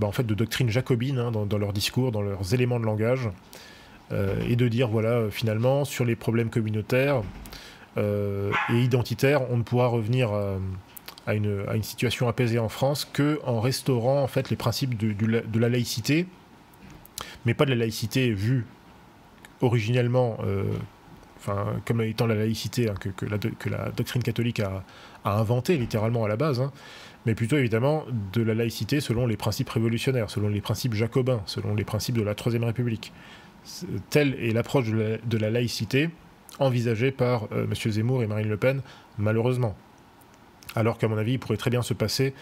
en fait, de doctrine jacobine hein, dans leur discours, dans leurs éléments de langage, et de dire voilà finalement sur les problèmes communautaires et identitaires, on ne pourra revenir à une situation apaisée en France qu'en restaurant en fait les principes de la laïcité, mais pas de la laïcité vue originellement comme étant la laïcité hein, que la doctrine catholique a inventé littéralement à la base, hein, mais plutôt évidemment de la laïcité selon les principes révolutionnaires, selon les principes jacobins, selon les principes de la Troisième République. Telle est l'approche de la laïcité envisagée par M. Zemmour et Marine Le Pen, malheureusement. Alors qu'à mon avis, il pourrait très bien se passer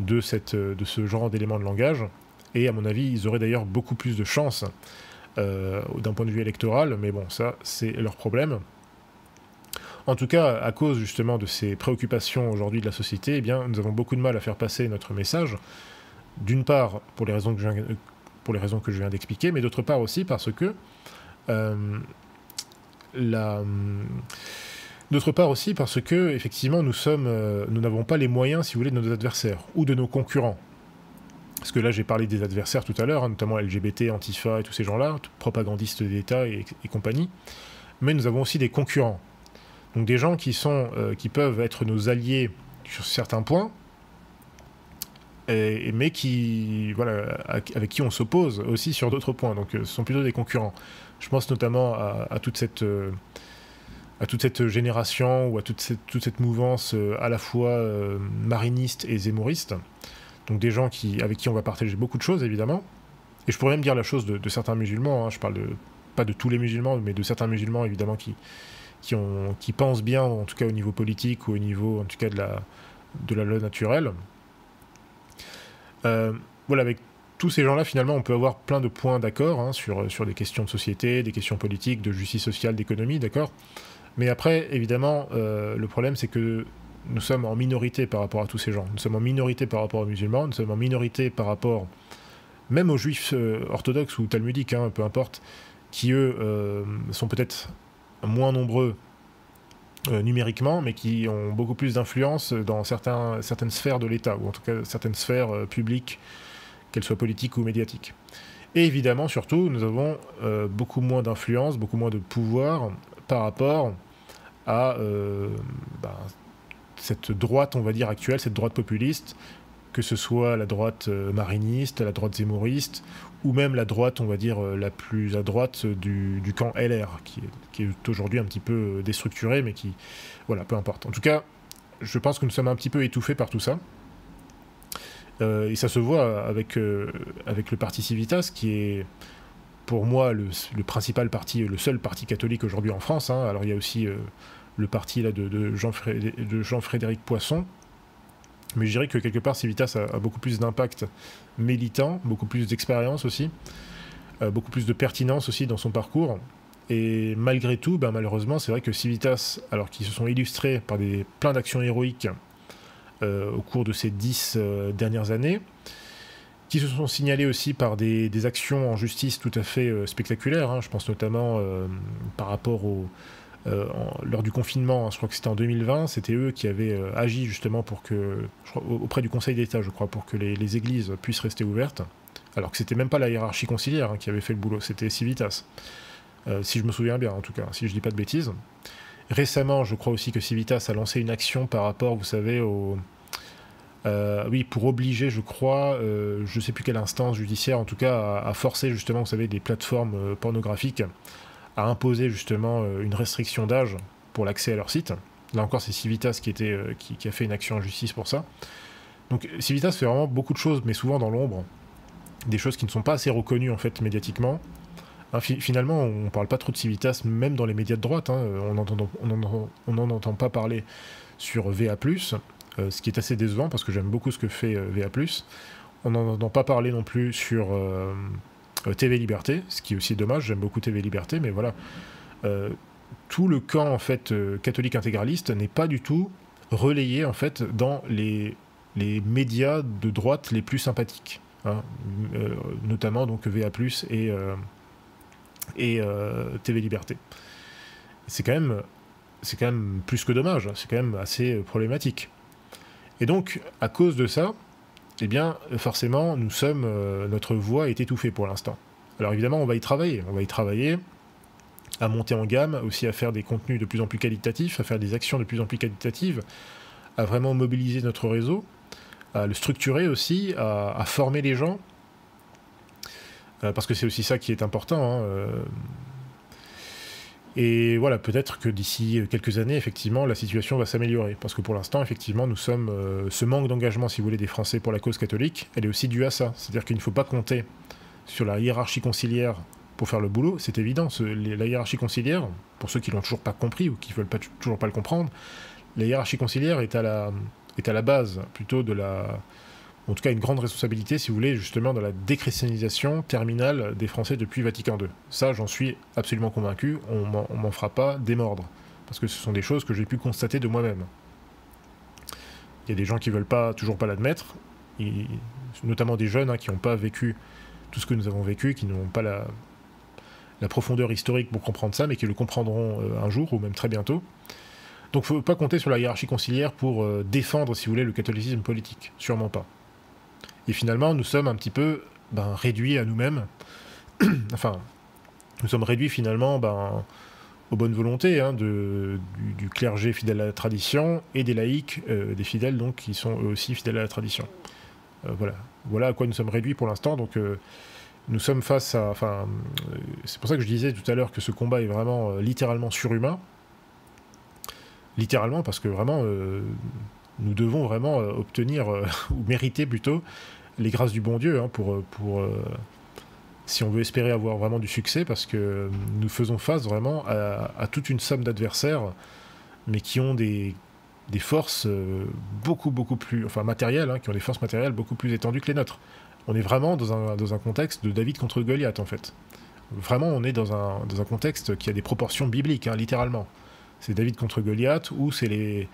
de ce genre d'éléments de langage, et à mon avis, ils auraient d'ailleurs beaucoup plus de chances d'un point de vue électoral, mais bon, ça, c'est leur problème. En tout cas, à cause justement de ces préoccupations aujourd'hui de la société, eh bien, nous avons beaucoup de mal à faire passer notre message, d'une part pour les raisons que je viens d'expliquer, mais d'autre part aussi parce que effectivement, nous n'avons pas les moyens, si vous voulez, de nos adversaires ou de nos concurrents. Parce que là, j'ai parlé des adversaires tout à l'heure, hein, notamment LGBT, Antifa et tous ces gens-là, propagandistes d'État et compagnie. Mais nous avons aussi des concurrents. Donc des gens qui peuvent être nos alliés sur certains points, mais avec qui on s'oppose aussi sur d'autres points. Donc ce sont plutôt des concurrents. Je pense notamment à toute cette génération ou à toute cette mouvance à la fois mariniste et zémouriste. Donc des gens avec qui on va partager beaucoup de choses, évidemment. Et je pourrais même dire la chose de certains musulmans, hein. Je parle pas de tous les musulmans, mais de certains musulmans, évidemment, qui pensent bien, en tout cas au niveau politique ou au niveau, en tout cas, de la loi naturelle. Voilà, avec tous ces gens-là, finalement, on peut avoir plein de points d'accord hein, sur des questions de société, des questions politiques, de justice sociale, d'économie, d'accord. Mais après, évidemment, le problème, c'est que nous sommes en minorité par rapport à tous ces gens. Nous sommes en minorité par rapport aux musulmans, nous sommes en minorité par rapport même aux juifs orthodoxes ou talmudiques, hein, peu importe, qui eux sont peut-être moins nombreux numériquement, mais qui ont beaucoup plus d'influence dans certaines sphères de l'État, ou en tout cas certaines sphères publiques, qu'elles soient politiques ou médiatiques. Et évidemment, surtout, nous avons beaucoup moins d'influence, beaucoup moins de pouvoir par rapport à cette droite, on va dire, actuelle, cette droite populiste, que ce soit la droite mariniste, la droite zémouriste, ou même la droite, on va dire, la plus à droite du camp LR, qui est aujourd'hui un petit peu déstructuré, mais qui... Voilà, peu importe. En tout cas, je pense que nous sommes un petit peu étouffés par tout ça. Et ça se voit avec le parti Civitas, qui est, pour moi, le principal parti, le seul parti catholique aujourd'hui en France. Hein. Alors il y a aussi le parti là, de Jean-Frédéric Poisson, mais je dirais que quelque part Civitas a beaucoup plus d'impact militant, beaucoup plus d'expérience aussi, beaucoup plus de pertinence aussi dans son parcours. Et malgré tout, malheureusement, c'est vrai que Civitas, alors qu'ils se sont illustrés par plein d'actions héroïques au cours de ces 10 dernières années, qui se sont signalés aussi par des actions en justice tout à fait spectaculaires. Hein. Je pense notamment par rapport lors du confinement, hein, je crois que c'était en 2020, c'était eux qui avaient agi justement auprès du Conseil d'État, je crois, pour que les églises puissent rester ouvertes, alors que c'était même pas la hiérarchie conciliaire hein, qui avait fait le boulot, c'était Civitas. Si je me souviens bien, en tout cas, si je dis pas de bêtises. Récemment, je crois aussi que Civitas a lancé une action par rapport, vous savez, pour obliger, je crois, je sais plus quelle instance judiciaire, en tout cas, à forcer justement, vous savez, des plateformes pornographiques à imposer justement une restriction d'âge pour l'accès à leur site. Là encore, c'est Civitas qui a fait une action en justice pour ça. Donc Civitas fait vraiment beaucoup de choses, mais souvent dans l'ombre, des choses qui ne sont pas assez reconnues en fait médiatiquement. Hein, finalement, on ne parle pas trop de Civitas, même dans les médias de droite. Hein, on n'en entend pas parler sur VA+, ce qui est assez décevant parce que j'aime beaucoup ce que fait VA+. On n'en entend pas parler non plus sur TV Liberté, ce qui est aussi dommage. J'aime beaucoup TV Liberté, mais voilà. Tout le camp en fait catholique intégraliste n'est pas du tout relayé en fait dans les les médias de droite les plus sympathiques, hein, notamment donc VA+, et TV Liberté. C'est quand même plus que dommage, c'est quand même assez problématique. Et donc, à cause de ça, eh bien, forcément, notre voix est étouffée pour l'instant. Alors évidemment, on va y travailler, à monter en gamme, aussi à faire des contenus de plus en plus qualitatifs, à faire des actions de plus en plus qualitatives, à vraiment mobiliser notre réseau, à le structurer aussi, à former les gens, parce que c'est aussi ça qui est important, hein, et voilà, peut-être que d'ici quelques années, effectivement, la situation va s'améliorer. Parce que pour l'instant, effectivement, nous sommes... ce manque d'engagement, si vous voulez, des Français pour la cause catholique, elle est aussi due à ça. C'est-à-dire qu'il ne faut pas compter sur la hiérarchie conciliaire pour faire le boulot. C'est évident, la hiérarchie conciliaire, pour ceux qui l'ont toujours pas compris ou qui ne veulent toujours pas le comprendre, la hiérarchie conciliaire est à la base, plutôt de la... En tout cas, une grande responsabilité, si vous voulez, justement, dans la déchristianisation terminale des Français depuis Vatican II. Ça, j'en suis absolument convaincu, on m'en fera pas démordre. Parce que ce sont des choses que j'ai pu constater de moi-même. Il y a des gens qui veulent toujours pas l'admettre, notamment des jeunes, hein, qui n'ont pas vécu tout ce que nous avons vécu, qui n'ont pas la profondeur historique pour comprendre ça, mais qui le comprendront un jour, ou même très bientôt. Donc il ne faut pas compter sur la hiérarchie conciliaire pour défendre, si vous voulez, le catholicisme politique. Sûrement pas. Et finalement, nous sommes un petit peu réduits à nous-mêmes. Enfin, nous sommes réduits finalement aux bonnes volontés, hein, du clergé fidèle à la tradition et des laïcs, des fidèles donc qui sont eux aussi fidèles à la tradition. Voilà à quoi nous sommes réduits pour l'instant. Donc nous sommes face à... c'est pour ça que je disais tout à l'heure que ce combat est vraiment littéralement surhumain. Littéralement, parce que vraiment... nous devons vraiment obtenir, ou mériter plutôt, les grâces du bon Dieu, hein, si on veut espérer avoir vraiment du succès, parce que nous faisons face vraiment à toute une somme d'adversaires, mais qui ont des forces beaucoup plus, matérielles, hein, qui ont des forces matérielles beaucoup plus étendues que les nôtres. On est vraiment dans un contexte de David contre Goliath, en fait. Vraiment, on est dans un contexte qui a des proportions bibliques, hein, littéralement. C'est David contre Goliath, ou c'est les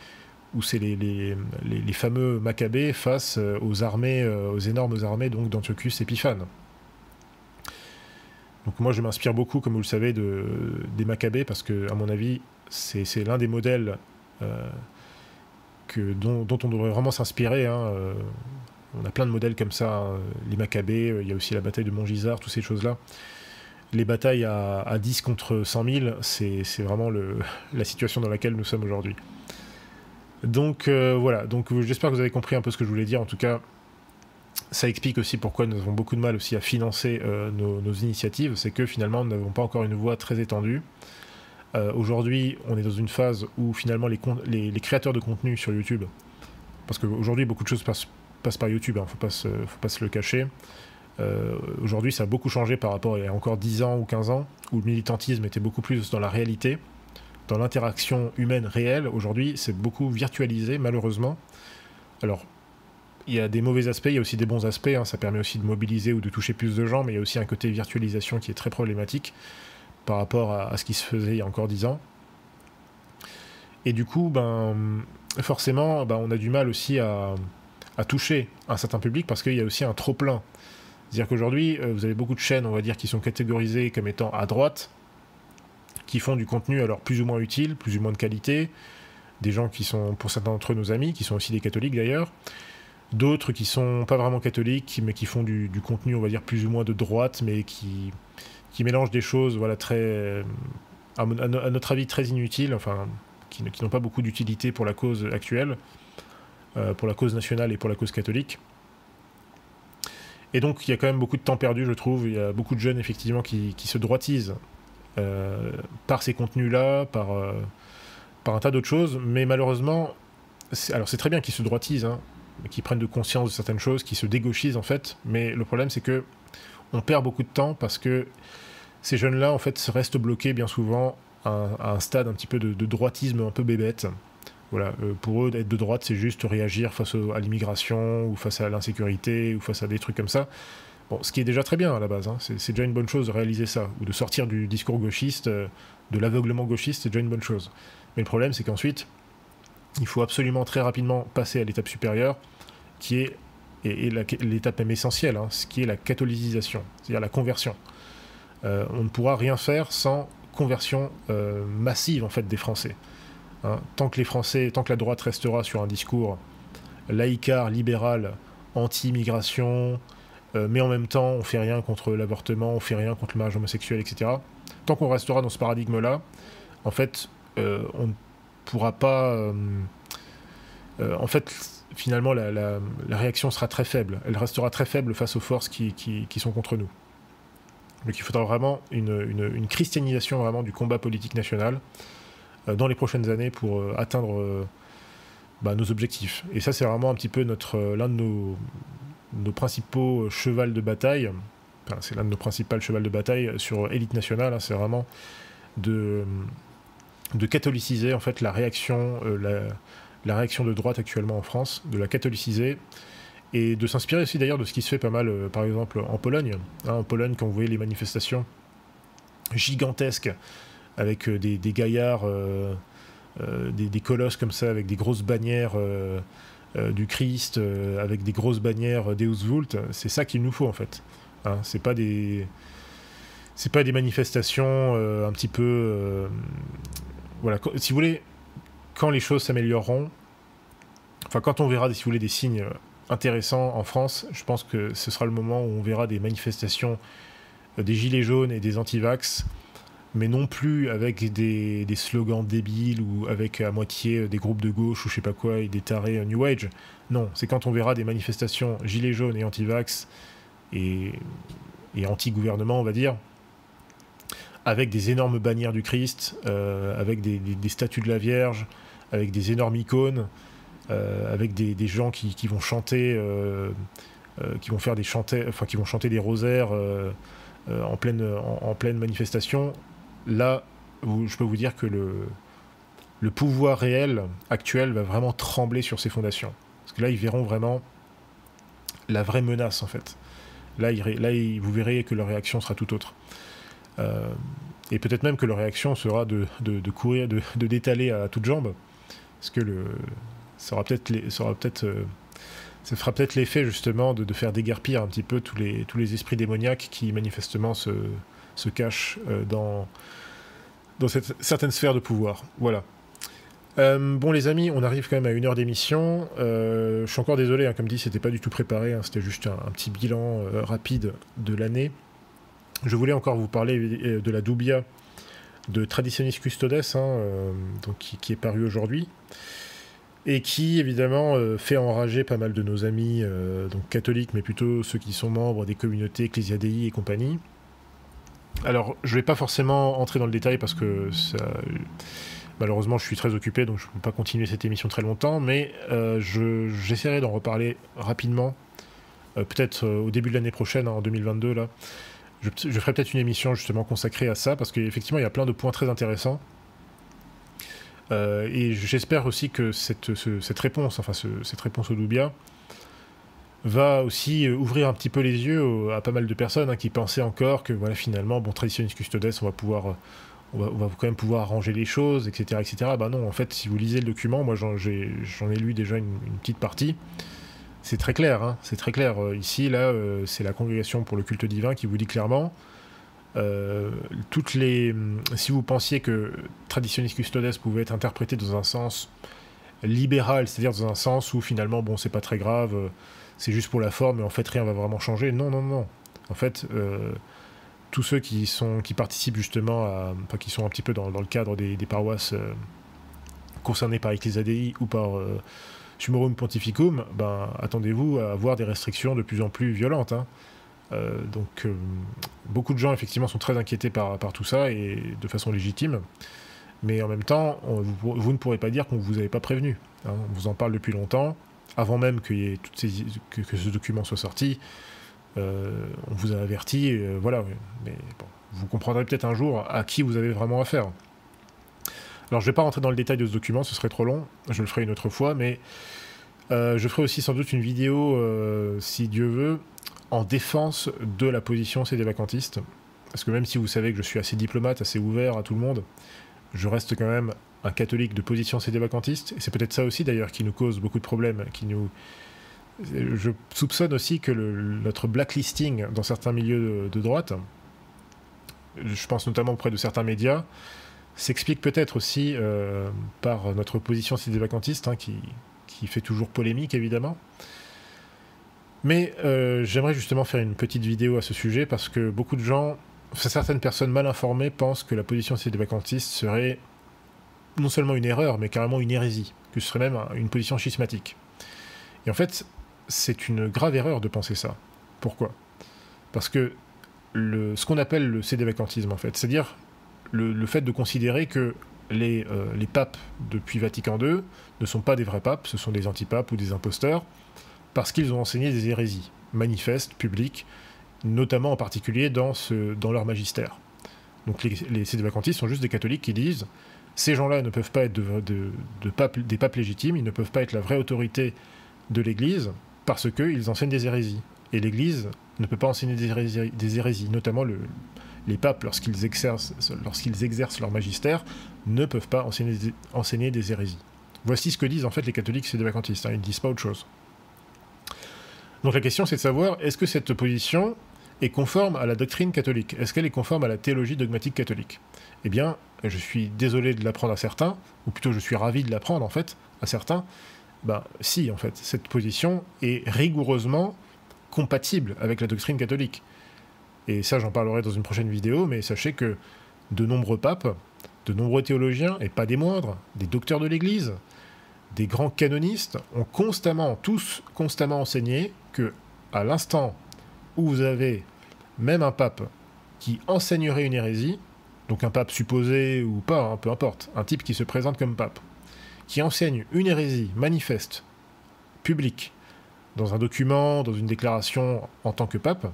fameux Maccabées face aux énormes armées donc d'Antiochus Épiphane. Donc moi je m'inspire beaucoup, comme vous le savez, des Maccabées, parce que à mon avis c'est l'un des modèles dont on devrait vraiment s'inspirer, hein. On a plein de modèles comme ça, hein. Les Maccabées, il y a aussi la bataille de Montgisard, toutes ces choses-là. Les batailles à 10 contre 100 000, c'est vraiment la situation dans laquelle nous sommes aujourd'hui. Donc voilà, donc j'espère que vous avez compris un peu ce que je voulais dire. En tout cas, ça explique aussi pourquoi nous avons beaucoup de mal aussi à financer nos initiatives. C'est que finalement, nous n'avons pas encore une voix très étendue. Aujourd'hui, on est dans une phase où finalement les créateurs de contenu sur YouTube, parce qu'aujourd'hui beaucoup de choses passent par YouTube, hein, faut pas se le cacher. Aujourd'hui, ça a beaucoup changé par rapport à il y a encore 10 ans ou 15 ans, où le militantisme était beaucoup plus dans la réalité, dans l'interaction humaine réelle. Aujourd'hui, c'est beaucoup virtualisé, malheureusement. Alors, il y a des mauvais aspects, il y a aussi des bons aspects, hein. Ça permet aussi de mobiliser ou de toucher plus de gens, mais il y a aussi un côté virtualisation qui est très problématique par rapport à ce qui se faisait il y a encore 10 ans. Et du coup, forcément, on a du mal aussi à toucher un certain public, parce qu'il y a aussi un trop-plein. C'est-à-dire qu'aujourd'hui, vous avez beaucoup de chaînes, on va dire, qui sont catégorisées comme étant à droite, qui font du contenu alors plus ou moins utile, plus ou moins de qualité, des gens qui sont, pour certains d'entre eux, nos amis, qui sont aussi des catholiques d'ailleurs, d'autres qui sont pas vraiment catholiques, mais qui font du contenu, on va dire, plus ou moins de droite, mais qui mélangent des choses, voilà, très, à notre avis, très inutiles, enfin, qui n'ont pas beaucoup d'utilité pour la cause actuelle, pour la cause nationale et pour la cause catholique. Et donc, il y a quand même beaucoup de temps perdu, je trouve. Il y a beaucoup de jeunes, effectivement, qui se droitisent par ces contenus-là, par un tas d'autres choses. Mais malheureusement, c'est très bien qu'ils se droitisent, hein, qu'ils prennent de conscience de certaines choses, qu'ils se dégauchisent, en fait. Mais le problème, c'est que on perd beaucoup de temps, parce que ces jeunes-là, en fait, se restent bloqués bien souvent à un stade un petit peu de droitisme un peu bébête. Voilà, pour eux, être de droite, c'est juste réagir face à l'immigration, ou face à l'insécurité, ou face à des trucs comme ça. Bon, ce qui est déjà très bien à la base, hein. C'est déjà une bonne chose de réaliser ça, ou de sortir du discours gauchiste, de l'aveuglement gauchiste, c'est déjà une bonne chose. Mais le problème, c'est qu'ensuite, il faut absolument très rapidement passer à l'étape supérieure, qui est l'étape même essentielle, hein, ce qui est la catholicisation, c'est-à-dire la conversion. On ne pourra rien faire sans conversion massive en fait des Français. Hein. Tant que la droite restera sur un discours laïcard, libéral, anti-immigration, mais en même temps on fait rien contre l'avortement, on fait rien contre le mariage homosexuel, etc. Tant qu'on restera dans ce paradigme-là, en fait, on ne pourra pas... en fait, finalement, la réaction sera très faible. Elle restera très faible face aux forces qui sont contre nous. Donc il faudra vraiment une christianisation vraiment du combat politique national dans les prochaines années pour atteindre nos objectifs. Et ça, c'est vraiment un petit peu l'un de nos principaux chevals de bataille. Enfin, c'est l'un de nos principaux chevals de bataille sur Élite Nationale. Hein, c'est vraiment de catholiciser en fait la réaction de droite actuellement en France, de la catholiciser, et de s'inspirer aussi d'ailleurs de ce qui se fait pas mal, par exemple, en Pologne. Hein, en Pologne, quand vous voyez les manifestations gigantesques, avec des gaillards, des colosses comme ça, avec des grosses bannières du Christ, avec des grosses bannières Deus Vult, c'est ça qu'il nous faut en fait. Hein, c'est pas des manifestations un petit peu... voilà, si vous voulez, quand les choses s'amélioreront, enfin quand on verra, si vous voulez, des signes intéressants en France, je pense que ce sera le moment où on verra des manifestations des gilets jaunes et des anti-vax, mais non plus avec des slogans débiles ou avec à moitié des groupes de gauche ou je sais pas quoi et des tarés New Age. Non, c'est quand on verra des manifestations gilets jaunes et anti-vax et anti-gouvernement, on va dire, avec des énormes bannières du Christ, avec des statues de la Vierge, avec des énormes icônes, avec des gens qui vont chanter, qui vont chanter des rosaires en pleine manifestation. Là, je peux vous dire que le pouvoir réel actuel va vraiment trembler sur ses fondations. Parce que là, ils verront vraiment la vraie menace, en fait. Là, vous verrez que leur réaction sera tout autre. Et peut-être même que leur réaction sera de courir, de détaler à toutes jambes. Parce que ça fera peut-être l'effet, justement, de faire déguerpir un petit peu tous les esprits démoniaques qui, manifestement, se cachent dans cette certaine sphère de pouvoir. Voilà. Bon, les amis, on arrive quand même à 1 heure d'émission. Je suis encore désolé, hein, comme dit, c'était pas du tout préparé, hein, c'était juste un petit bilan rapide de l'année. Je voulais encore vous parler de la Doubia de Traditionis Custodes, hein, donc qui est paru aujourd'hui, et qui, évidemment, fait enrager pas mal de nos amis donc catholiques, mais plutôt ceux qui sont membres des communautés Ecclesia Dei et compagnie. Alors, je ne vais pas forcément entrer dans le détail parce que malheureusement, je suis très occupé, donc je ne peux pas continuer cette émission très longtemps, mais j'essaierai d'en reparler rapidement, peut-être au début de l'année prochaine, hein, en 2022, là. Je ferai peut-être une émission justement consacrée à ça, parce qu'effectivement, il y a plein de points très intéressants. Et j'espère aussi que cette réponse au Doubia, va aussi ouvrir un petit peu les yeux à pas mal de personnes, hein, qui pensaient encore que voilà, finalement, bon, Traditionis Custodes, on va quand même pouvoir arranger les choses, etc., etc. Bah non, en fait, si vous lisez le document, moi j'en ai lu déjà une petite partie. C'est très clair, hein, c'est très clair. Ici, là, c'est la Congrégation pour le culte divin qui vous dit clairement, si vous pensiez que Traditionis Custodes pouvait être interprété dans un sens libéral, c'est-à-dire dans un sens où finalement, bon, c'est pas très grave, c'est juste pour la forme, et en fait, rien va vraiment changer. Non, non, non. En fait, tous ceux qui participent justement qui sont un petit peu dans le cadre des paroisses concernées par Ecclesia Dei ou par Summorum Pontificum, ben, attendez-vous à avoir des restrictions de plus en plus violentes. Hein. Donc, beaucoup de gens, effectivement, sont très inquiétés par tout ça, et de façon légitime. Mais en même temps, vous ne pourrez pas dire qu'on ne vous avait pas prévenu. Hein. On vous en parle depuis longtemps, avant même que ce document soit sorti. On vous a averti, voilà. Mais bon, vous comprendrez peut-être un jour à qui vous avez vraiment affaire. Alors, je ne vais pas rentrer dans le détail de ce document, ce serait trop long. Je le ferai une autre fois, mais je ferai aussi sans doute une vidéo, si Dieu veut, en défense de la position sédévacantiste. Parce que même si vous savez que je suis assez diplomate, assez ouvert à tout le monde, je reste quand même un catholique de position sédévacantiste. Et c'est peut-être ça aussi, d'ailleurs, qui nous cause beaucoup de problèmes, qui Je soupçonne aussi que notre blacklisting dans certains milieux de droite, je pense notamment auprès de certains médias, s'explique peut-être aussi par notre position sédévacantiste, hein, qui fait toujours polémique évidemment. Mais j'aimerais justement faire une petite vidéo à ce sujet parce que beaucoup de gens, certaines personnes mal informées pensent que la position sédévacantiste serait non seulement une erreur, mais carrément une hérésie, que ce serait même une position schismatique. Et en fait, c'est une grave erreur de penser ça. Pourquoi? Parce que ce qu'on appelle le sédévacantisme, en fait, c'est-à-dire le fait de considérer que les papes depuis Vatican II ne sont pas des vrais papes, ce sont des antipapes ou des imposteurs, parce qu'ils ont enseigné des hérésies manifestes, publiques, notamment en particulier dans leur magistère. Donc les sédévacantistes sont juste des catholiques qui disent ces gens-là ne peuvent pas être des papes légitimes, ils ne peuvent pas être la vraie autorité de l'Église parce qu'ils enseignent des hérésies. Et l'Église ne peut pas enseigner des hérésies, notamment les papes, lorsqu'ils exercent leur magistère, ne peuvent pas enseigner des hérésies. Voici ce que disent en fait les catholiques sédévacantistes, hein, ils ne disent pas autre chose. Donc la question c'est de savoir, est-ce que cette position est conforme à la doctrine catholique? Est-ce qu'elle est conforme à la théologie dogmatique catholique? Eh bien, je suis désolé de l'apprendre à certains, ou plutôt je suis ravi de l'apprendre en fait, à certains. Ben si, en fait, cette position est rigoureusement compatible avec la doctrine catholique. Et ça, j'en parlerai dans une prochaine vidéo, mais sachez que de nombreux papes, de nombreux théologiens, et pas des moindres, des docteurs de l'Église, des grands canonistes, ont tous constamment enseigné que, à l'instant où vous avez même un pape qui enseignerait une hérésie, donc un pape supposé ou pas, hein, peu importe, un type qui se présente comme pape, qui enseigne une hérésie manifeste, publique, dans un document, dans une déclaration en tant que pape,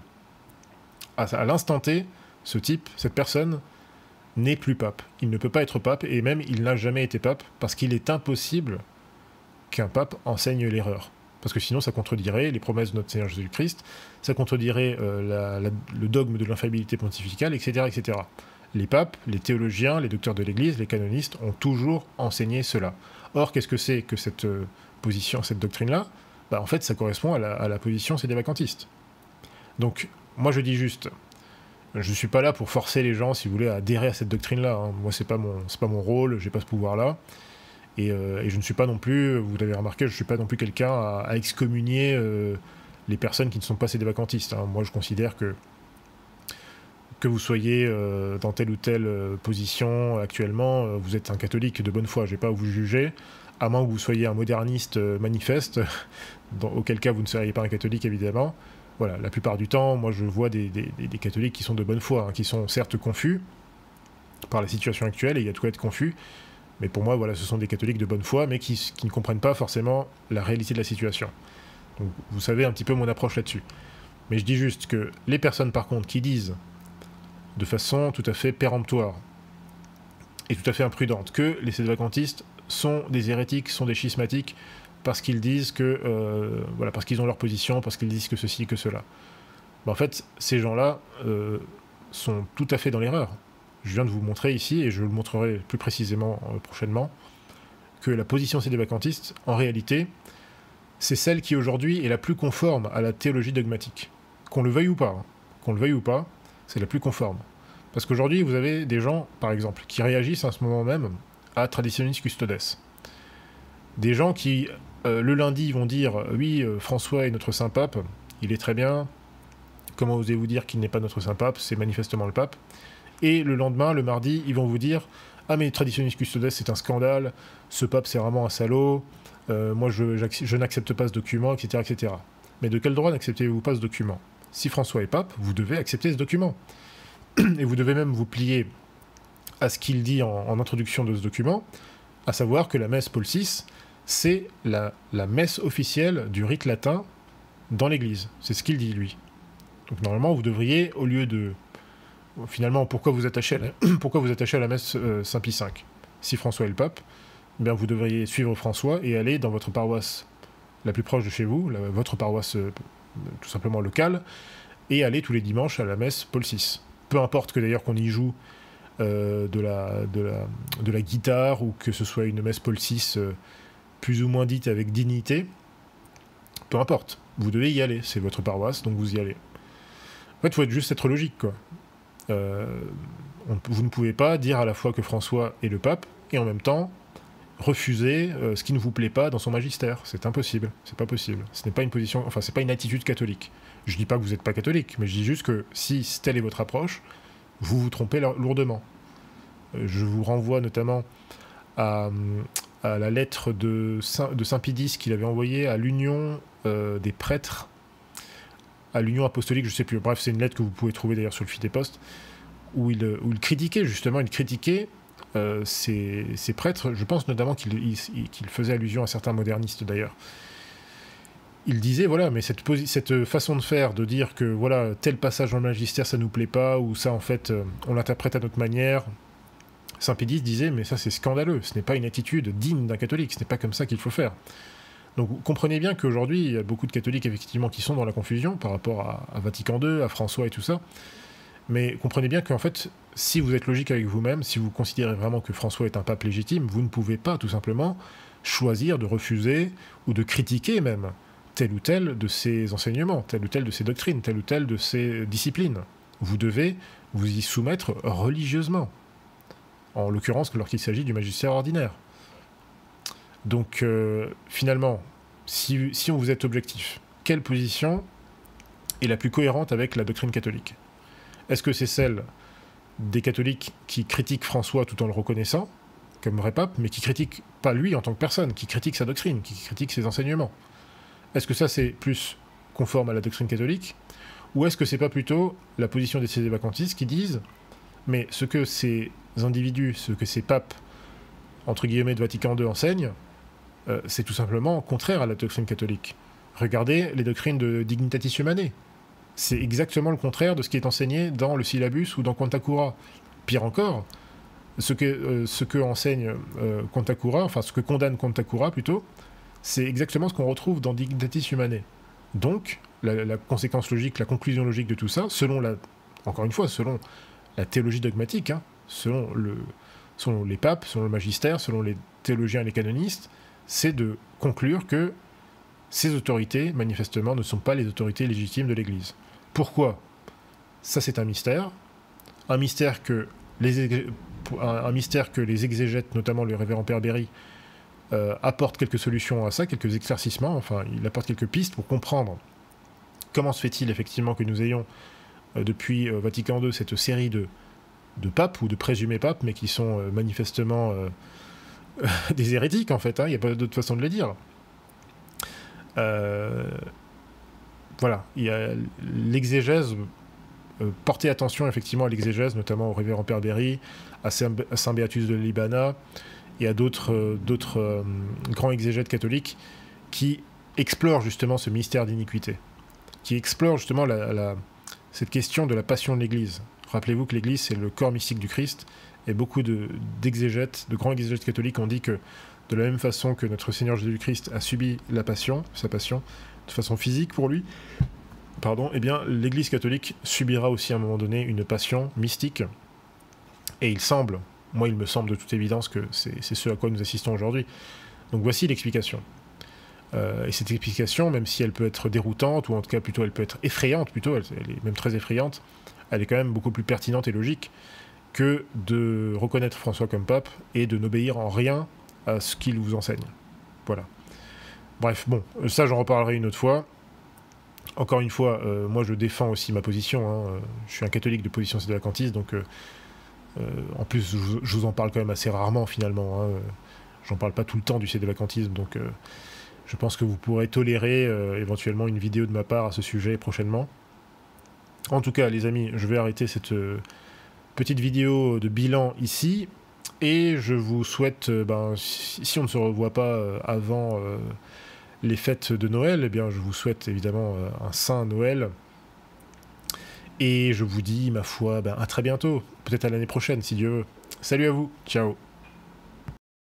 à l'instant T, cette personne, n'est plus pape. Il ne peut pas être pape, et même il n'a jamais été pape, parce qu'il est impossible qu'un pape enseigne l'erreur. Parce que sinon, ça contredirait les promesses de notre Seigneur Jésus-Christ, ça contredirait le dogme de l'infaillibilité pontificale, etc., etc. Les papes, les théologiens, les docteurs de l'Église, les canonistes ont toujours enseigné cela. Or, qu'est-ce que c'est que cette position, cette doctrine-là? En fait, ça correspond à la position sédévacantiste. Donc, moi je dis juste, je ne suis pas là pour forcer les gens, si vous voulez, à adhérer à cette doctrine-là. Hein. Moi, c'est pas mon rôle, j'ai pas ce pouvoir-là. Et je ne suis pas non plus, vous l'avez remarqué, je ne suis pas non plus quelqu'un à excommunier les personnes qui ne sont pas sédévacantistes. Hein. Moi, je considère que vous soyez dans telle ou telle position actuellement, vous êtes un catholique de bonne foi, je n'ai pas à vous juger, à moins que vous soyez un moderniste manifeste, auquel cas vous ne seriez pas un catholique évidemment. Voilà, la plupart du temps, moi je vois des catholiques qui sont de bonne foi, hein, qui sont certes confus par la situation actuelle, et il y a de quoi être confus, mais pour moi, voilà, ce sont des catholiques de bonne foi, mais qui ne comprennent pas forcément la réalité de la situation. Donc vous savez un petit peu mon approche là-dessus. Mais je dis juste que les personnes par contre qui disent de façon tout à fait péremptoire et tout à fait imprudente que les sédévacantistes sont des hérétiques, sont des schismatiques, parce qu'ils disent que, voilà, parce qu'ils ont leur position, parce qu'ils disent que ceci, que cela. En fait, ces gens-là sont tout à fait dans l'erreur. Je viens de vous montrer ici, et je le montrerai plus précisément prochainement, que la position sédévacantiste, en réalité, c'est celle qui aujourd'hui est la plus conforme à la théologie dogmatique. Qu'on le veuille ou pas, hein. Qu'on le veuille ou pas, c'est la plus conforme. Parce qu'aujourd'hui, vous avez des gens, par exemple, qui réagissent à ce moment même à Traditionis Custodes. Des gens qui, le lundi, vont dire « Oui, François est notre saint pape, il est très bien. Comment osez-vous dire qu'il n'est pas notre saint pape? C'est manifestement le pape. » Et le lendemain, le mardi, ils vont vous dire « Ah mais Traditionis Custodes, c'est un scandale, ce pape c'est vraiment un salaud, moi je n'accepte pas ce document, etc., etc. » Mais de quel droit n'acceptez-vous pas ce document? Si François est pape, vous devez accepter ce document. Et vous devez même vous plier à ce qu'il dit en introduction de ce document, à savoir que la messe Paul VI, c'est la messe officielle du rite latin dans l'Église. C'est ce qu'il dit, lui. Donc normalement, vous devriez, au lieu de... Finalement, pourquoi vous attachez à la messe Saint Pie V? Si François est le pape, eh bien vous devriez suivre François et aller dans votre paroisse la plus proche de chez vous, votre paroisse tout simplement locale, et aller tous les dimanches à la messe Paul VI. Peu importe que d'ailleurs qu'on y joue de la guitare, ou que ce soit une messe Paul VI plus ou moins dite avec dignité, peu importe, vous devez y aller, c'est votre paroisse, donc vous y allez. En fait, il faut juste être logique, quoi. Vous ne pouvez pas dire à la fois que François est le pape, et en même temps refuser ce qui ne vous plaît pas dans son magistère. C'est impossible, c'est pas possible. Ce n'est pas une position, enfin, c'est pas une attitude catholique. Je dis pas que vous n'êtes pas catholique, mais je dis juste que si telle est votre approche, vous vous trompez lourdement. Je vous renvoie notamment à la lettre de Saint Pidis qu'il avait envoyée à l'Union des prêtres, à l'Union apostolique, je sais plus. Bref, c'est une lettre que vous pouvez trouver d'ailleurs sur le Fidéposte, où il critiquait justement, ces prêtres. Je pense notamment qu'il faisait allusion à certains modernistes d'ailleurs. Il disait, voilà, mais cette façon de faire, de dire que voilà, tel passage dans le magistère ça nous plaît pas, ou ça en fait on l'interprète à notre manière. Saint Pédis disait, mais ça c'est scandaleux, ce n'est pas une attitude digne d'un catholique, ce n'est pas comme ça qu'il faut faire. Donc vous comprenez bien qu'aujourd'hui, il y a beaucoup de catholiques effectivement qui sont dans la confusion par rapport à Vatican II, à François et tout ça. Mais comprenez bien qu'en fait, si vous êtes logique avec vous-même, si vous considérez vraiment que François est un pape légitime, vous ne pouvez pas tout simplement choisir de refuser ou de critiquer même tel ou tel de ses enseignements, telle ou telle de ses doctrines, telle ou telle de ses disciplines. Vous devez vous y soumettre religieusement, en l'occurrence lorsqu'il s'agit du magistère ordinaire. Donc finalement, si vous êtes objectif, quelle position est la plus cohérente avec la doctrine catholique? Est-ce que c'est celle des catholiques qui critiquent François tout en le reconnaissant comme vrai pape, mais qui critiquent pas lui en tant que personne, qui critiquent sa doctrine, qui critiquent ses enseignements? Est-ce que ça c'est plus conforme à la doctrine catholique? Ou est-ce que c'est pas plutôt la position des sédévacantistes qui disent mais ce que ces individus, ce que ces papes entre guillemets de Vatican II enseignent, c'est tout simplement contraire à la doctrine catholique. Regardez les doctrines de Dignitatis Humanae. C'est exactement le contraire de ce qui est enseigné dans le syllabus ou dans Quanta Cura. Pire encore, ce que enseigne Quanta Cura, enfin ce que condamne Quanta Cura plutôt, c'est exactement ce qu'on retrouve dans Dignitatis Humanae. Donc, la conséquence logique, la conclusion logique de tout ça, encore une fois, selon la théologie dogmatique, hein, selon les papes, selon le magistère, selon les théologiens et les canonistes, c'est de conclure que ces autorités, manifestement, ne sont pas les autorités légitimes de l'Église. Pourquoi? Ça, c'est un mystère. Un mystère que les exégètes, notamment le révérend Père Berry, apportent quelques solutions à ça, quelques éclaircissements, enfin, il apporte quelques pistes pour comprendre comment se fait-il effectivement que nous ayons, depuis Vatican II, cette série de papes, ou de présumés papes, mais qui sont manifestement des hérétiques, en fait, hein, il n'y a pas d'autre façon de le dire. Voilà, il y a l'exégèse, portez attention effectivement à l'exégèse, notamment au révérend Père Berry, à Saint Béatus de Libana, et à d'autres grands exégètes catholiques qui explorent justement ce mystère d'iniquité, qui explorent justement cette question de la passion de l'Église. Rappelez-vous que l'Église, c'est le corps mystique du Christ, et beaucoup d'exégètes, de grands exégètes catholiques ont dit que de la même façon que notre Seigneur Jésus-Christ a subi sa passion, de façon physique pour lui, eh bien, l'Église catholique subira aussi à un moment donné une passion mystique. Et il me semble de toute évidence que c'est ce à quoi nous assistons aujourd'hui. Donc voici l'explication. Et cette explication, même si elle peut être déroutante, ou en tout cas plutôt elle peut être effrayante, elle est même très effrayante, elle est quand même beaucoup plus pertinente et logique que de reconnaître François comme pape et de n'obéir en rien à ce qu'il vous enseigne. Voilà. Bref, bon, ça j'en reparlerai une autre fois. Encore une fois, moi je défends aussi ma position, hein. Je suis un catholique de position sédévacantiste, donc en plus je vous en parle quand même assez rarement finalement, hein. J'en parle pas tout le temps du sédévacantisme, donc je pense que vous pourrez tolérer éventuellement une vidéo de ma part à ce sujet prochainement. En tout cas les amis, je vais arrêter cette petite vidéo de bilan ici, et je vous souhaite, si on ne se revoit pas avant les fêtes de Noël, eh bien je vous souhaite évidemment un saint Noël, et je vous dis, ma foi, à très bientôt, peut-être à l'année prochaine si Dieu veut. Salut à vous, ciao.